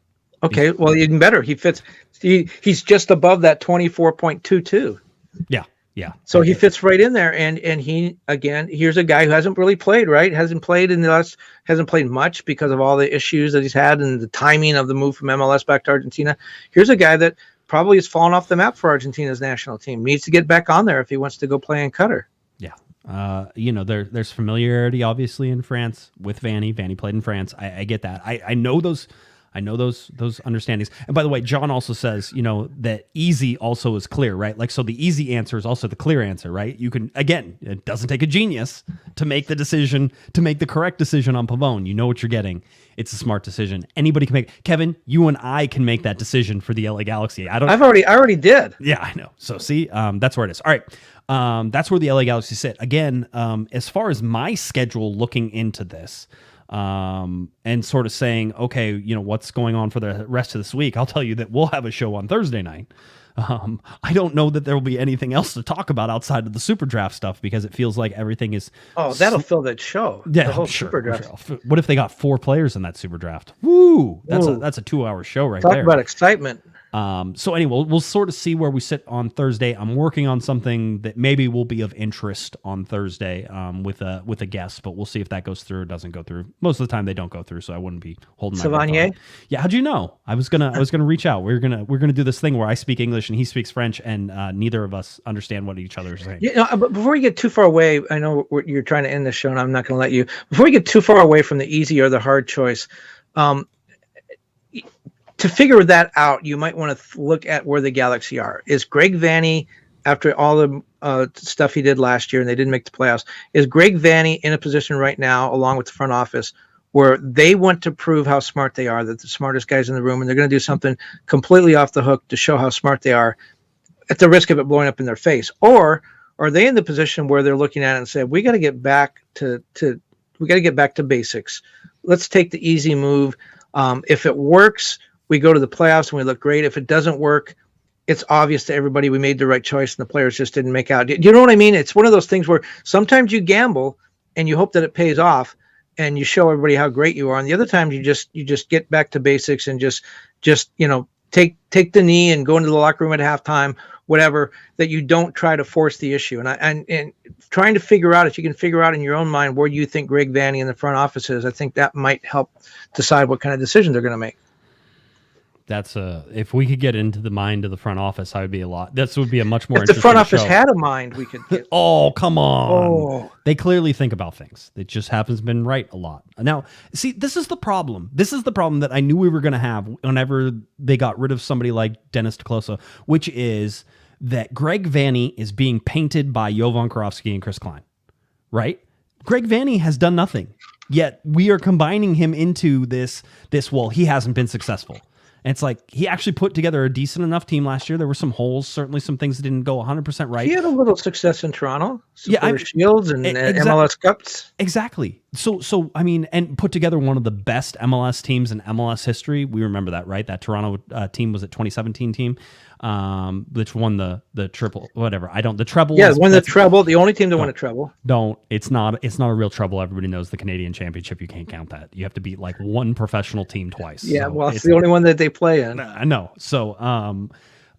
Okay, well, even better. He fits. He's just above that 24.22. Yeah. So he fits right in there, and he again. Here's a guy who hasn't really played. Right? Hasn't played much because of all the issues that he's had and the timing of the move from MLS back to Argentina. Here's a guy that probably has fallen off the map for Argentina's national team. Needs to get back on there if he wants to go play in Qatar. Yeah. There's familiarity obviously in France with Vanney. Vanney played in France. I get that. I know those understandings. And by the way, John also says, that easy also is clear, right? Like, so the easy answer is also the clear answer, right? You can, again, it doesn't take a genius to make the correct decision on Pavone. You know what you're getting. It's a smart decision. Anybody can make. Kevin, you and I can make that decision for the LA Galaxy. I already did. Yeah, I know. So see, that's where it is. All right. That's where the LA Galaxy sit. Again, as far as my schedule looking into this, and sort of saying, okay, what's going on for the rest of this week, I'll tell you that we'll have a show on Thursday night. I don't know that there will be anything else to talk about outside of the SuperDraft stuff because it feels like everything is... Oh, that'll fill that show. Yeah, the whole sure, SuperDraft. Sure. What if they got 4 players in that SuperDraft? Woo! That's a 2-hour show right there. Talk about excitement. So anyway, we'll sort of see where we sit on Thursday. I'm working on something that maybe will be of interest on Thursday with a guest, but we'll see if that goes through or doesn't go through. Most of the time they don't go through, so I wouldn't be holding my breath on it. Yeah, how'd you know? I was gonna reach out. We're gonna do this thing where I speak English and he speaks French, and neither of us understand what each other is saying. Yeah, but before we get too far away, I know you're trying to end this show, and I'm not going to let you. Before we get too far away from the easy or the hard choice, to figure that out, you might want to look at where the Galaxy are. Is Greg Vanney, after all the stuff he did last year and they didn't make the playoffs, is Greg Vanney in a position right now, along with the front office, where they want to prove how smart they are, that the smartest guys in the room, and they're going to do something completely off the hook to show how smart they are at the risk of it blowing up in their face? Or are they in the position where they're looking at it and say, we got to get back to basics. Let's take the easy move. If it works, we go to the playoffs and we look great. If it doesn't work, it's obvious to everybody we made the right choice and the players just didn't make out. Do you know what I mean? It's one of those things where sometimes you gamble and you hope that it pays off and you show everybody how great you are. And the other times you just get back to basics and just take the knee and go into the locker room at halftime, whatever, that you don't try to force the issue. And trying to figure out, if you can figure out in your own mind where you think Greg Vanney in the front office is, I think that might help decide what kind of decision they're going to make. That's if we could get into the mind of the front office, I would be a lot. This would be a much more if the interesting front office show. had a mind, we could get... Oh, come on. Oh. They clearly think about things. It just happens to been right a lot. Now, see, this is the problem. This is the problem that I knew we were going to have whenever they got rid of somebody like Dennis DeCloso, which is that Greg Vanney is being painted by Jovan Karofsky and Chris Klein, right? Greg Vanney has done nothing, yet we are combining him into this, well, he hasn't been successful. And it's like he actually put together a decent enough team last year. There were some holes, certainly some things that didn't go 100% right. He had a little success in Toronto, Shields and exactly, MLS Cups. Exactly. So I mean, and put together one of the best MLS teams in MLS history. We remember that, right? That Toronto team was a 2017 team, which won the triple, whatever. The treble. Yeah, won the treble. The only team to win a treble. It's not a real treble. Everybody knows the Canadian Championship. You can't count that. You have to beat like one professional team twice. Yeah, so well, it's the only one that they play in. I know. So,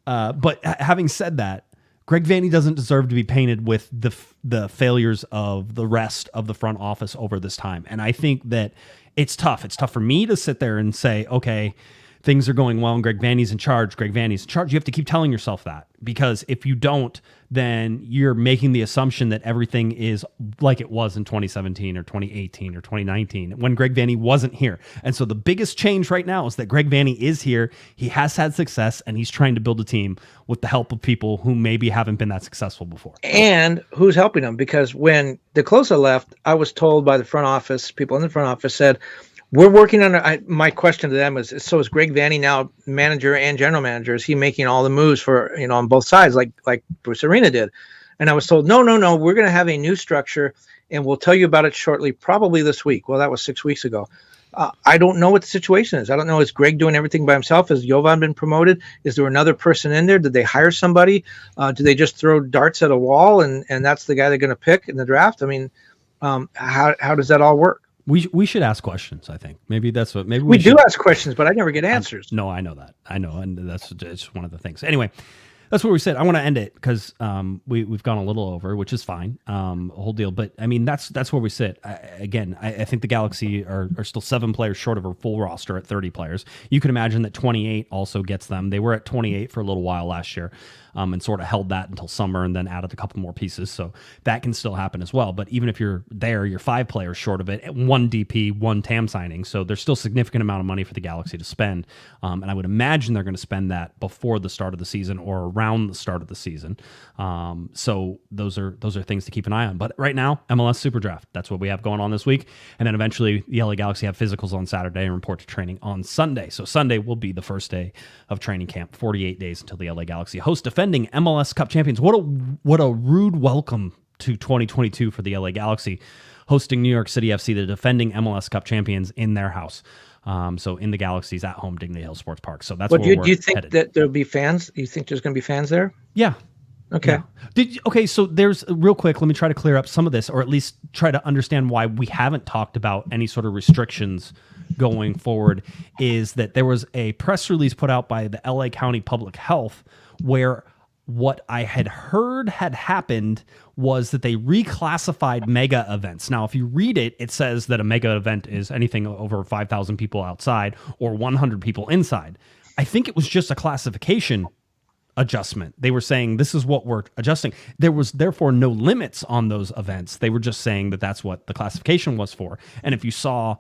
but having said that, Greg Vanney doesn't deserve to be painted with the failures of the rest of the front office over this time. And I think that it's tough. It's tough for me to sit there and say, okay, things are going well and Greg Vanney's in charge. Greg Vanney's in charge. You have to keep telling yourself that, because if you don't, then you're making the assumption that everything is like it was in 2017 or 2018 or 2019 when Greg Vanney wasn't here. And so the biggest change right now is that Greg Vanney is here. He has had success, and he's trying to build a team with the help of people who maybe haven't been that successful before. And who's helping him? Because when DeClosa left, I was told by the front office, people in the front office said, we're working on my question to them is, so is Greg Vanney now manager and general manager? Is he making all the moves for, on both sides like Bruce Arena did? And I was told, no, we're going to have a new structure and we'll tell you about it shortly, probably this week. Well, that was 6 weeks ago. I don't know what the situation is. I don't know. Is Greg doing everything by himself? Has Jovan been promoted? Is there another person in there? Did they hire somebody? Do they just throw darts at a wall and that's the guy they're going to pick in the draft? I mean, how does that all work? We should ask questions. I think maybe we do ask questions, but I never get answers. No, I know that. I know, and it's one of the things. Anyway, that's what we said. I want to end it because we've gone a little over, which is fine, a whole deal. But I mean, that's where we sit. I think the Galaxy are still 7 players short of a full roster at 30 players. You can imagine that 28 also gets them. They were at 28 for a little while last year. And sort of held that until summer and then added a couple more pieces. So that can still happen as well. But even if you're there, you're 5 players short of it, 1 DP, 1 TAM signing. So there's still a significant amount of money for the Galaxy to spend. And I would imagine they're going to spend that before the start of the season or around the start of the season. So those are things to keep an eye on. But right now, MLS SuperDraft, that's what we have going on this week. And then eventually the LA Galaxy have physicals on Saturday and report to training on Sunday. So Sunday will be the first day of training camp, 48 days until the LA Galaxy host defending MLS Cup champions. What a rude welcome to 2022 for the LA Galaxy, hosting New York City FC, the defending MLS Cup champions, in their house. So in the Galaxy's at home Dignity Hill Sports Park. So that's where we're do you think headed. that there'll be fans? You think there's going to be fans there? Yeah. Okay. Yeah. So there's real quick. Let me try to clear up some of this, or at least try to understand why we haven't talked about any sort of restrictions going forward. Is that there was a press release put out by the LA County Public Health where what I had heard had happened was that they reclassified mega events. Now, if you read it, it says that a mega event is anything over 5,000 people outside or 100 people inside. I think it was just a classification adjustment. They were saying this is what we're adjusting. There was therefore no limits on those events. They were just saying that that's what the classification was for. And if you saw,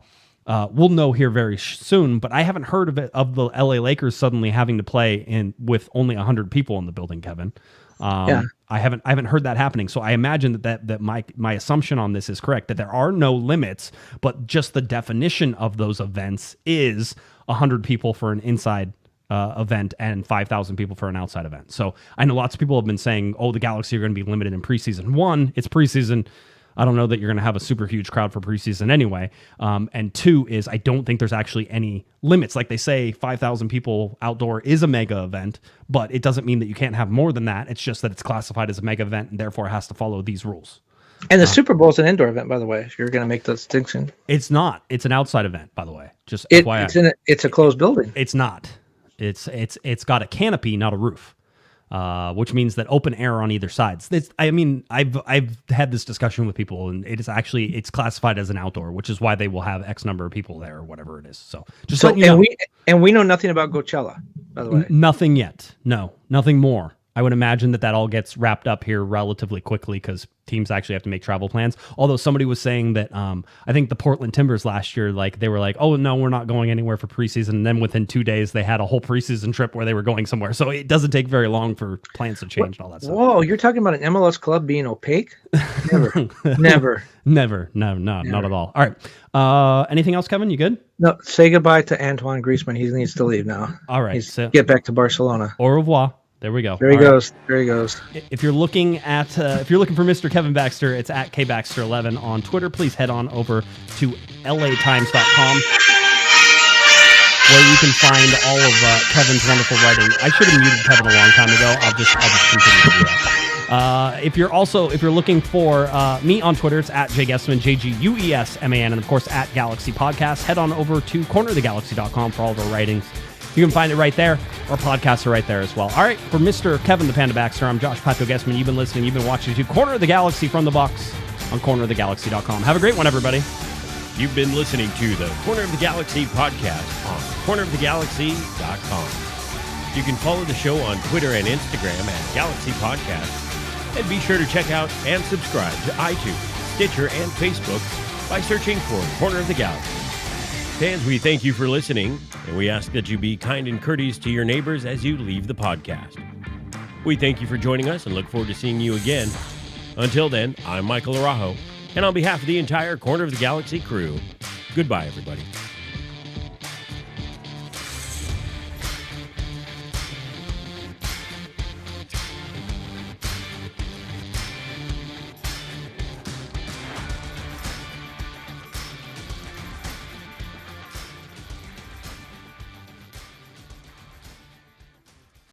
we'll know here very soon, but I haven't heard of the LA Lakers suddenly having to play with only 100 people in the building, Kevin. I haven't heard that happening. So I imagine that my assumption on this is correct, that there are no limits, but just the definition of those events is 100 people for an inside event and 5,000 people for an outside event. So I know lots of people have been saying, the Galaxy are going to be limited in preseason. 1, it's preseason. I don't know that you're going to have a super huge crowd for preseason anyway. And 2 is I don't think there's actually any limits. Like they say, 5,000 people outdoor is a mega event, but it doesn't mean that you can't have more than that. It's just that it's classified as a mega event and therefore has to follow these rules. And the Super Bowl is an indoor event, by the way, if you're going to make the distinction. It's not. It's an outside event, by the way. Just FYI. It's a closed building. It's not. It's got a canopy, not a roof. Which means that open air on either side. I've had this discussion with people, and it's classified as an outdoor, which is why they will have X number of people there or whatever it is. So letting you know. We know nothing about Coachella, by the way. Nothing yet. No, nothing more. I would imagine that all gets wrapped up here relatively quickly because teams actually have to make travel plans. Although somebody was saying that I think the Portland Timbers last year, they were like, oh, no, we're not going anywhere for preseason. And then within 2 days, they had a whole preseason trip where they were going somewhere. So it doesn't take very long for plans to change and all that stuff. Whoa, you're talking about an MLS club being opaque? Never. Never. No, not at all. All right. Anything else, Kevin? You good? No, say goodbye to Antoine Guesman. He needs to leave now. All right. Get back to Barcelona. Au revoir. There we go. There he goes. If you're looking for Mr. Kevin Baxter, it's at kbaxter11 on Twitter. Please head on over to latimes.com where you can find all of Kevin's wonderful writing. I should have muted Kevin a long time ago. I'll just continue to do that. If you're looking for me on Twitter, it's at Guesman, JGUESMAN, and of course at Galaxy Podcast. Head on over to cornerthegalaxy.com for all of our writings. You can find it right there. Our podcasts are right there as well. All right, for Mr. Kevin the Panda Baxter, I'm Josh Pato Guesman. You've been listening. You've been watching to Corner of the Galaxy from the Box on cornerthegalaxy.com. Have a great one, everybody. You've been listening to the Corner of the Galaxy podcast on cornerofthegalaxy.com. You can follow the show on Twitter and Instagram at Galaxy Podcast. And be sure to check out and subscribe to iTunes, Stitcher, and Facebook by searching for Corner of the Galaxy. Fans, we thank you for listening, and we ask that you be kind and courteous to your neighbors as you leave the podcast. We thank you for joining us and look forward to seeing you again. Until then, I'm Michael Araujo, and on behalf of the entire Corner of the Galaxy crew, goodbye, everybody.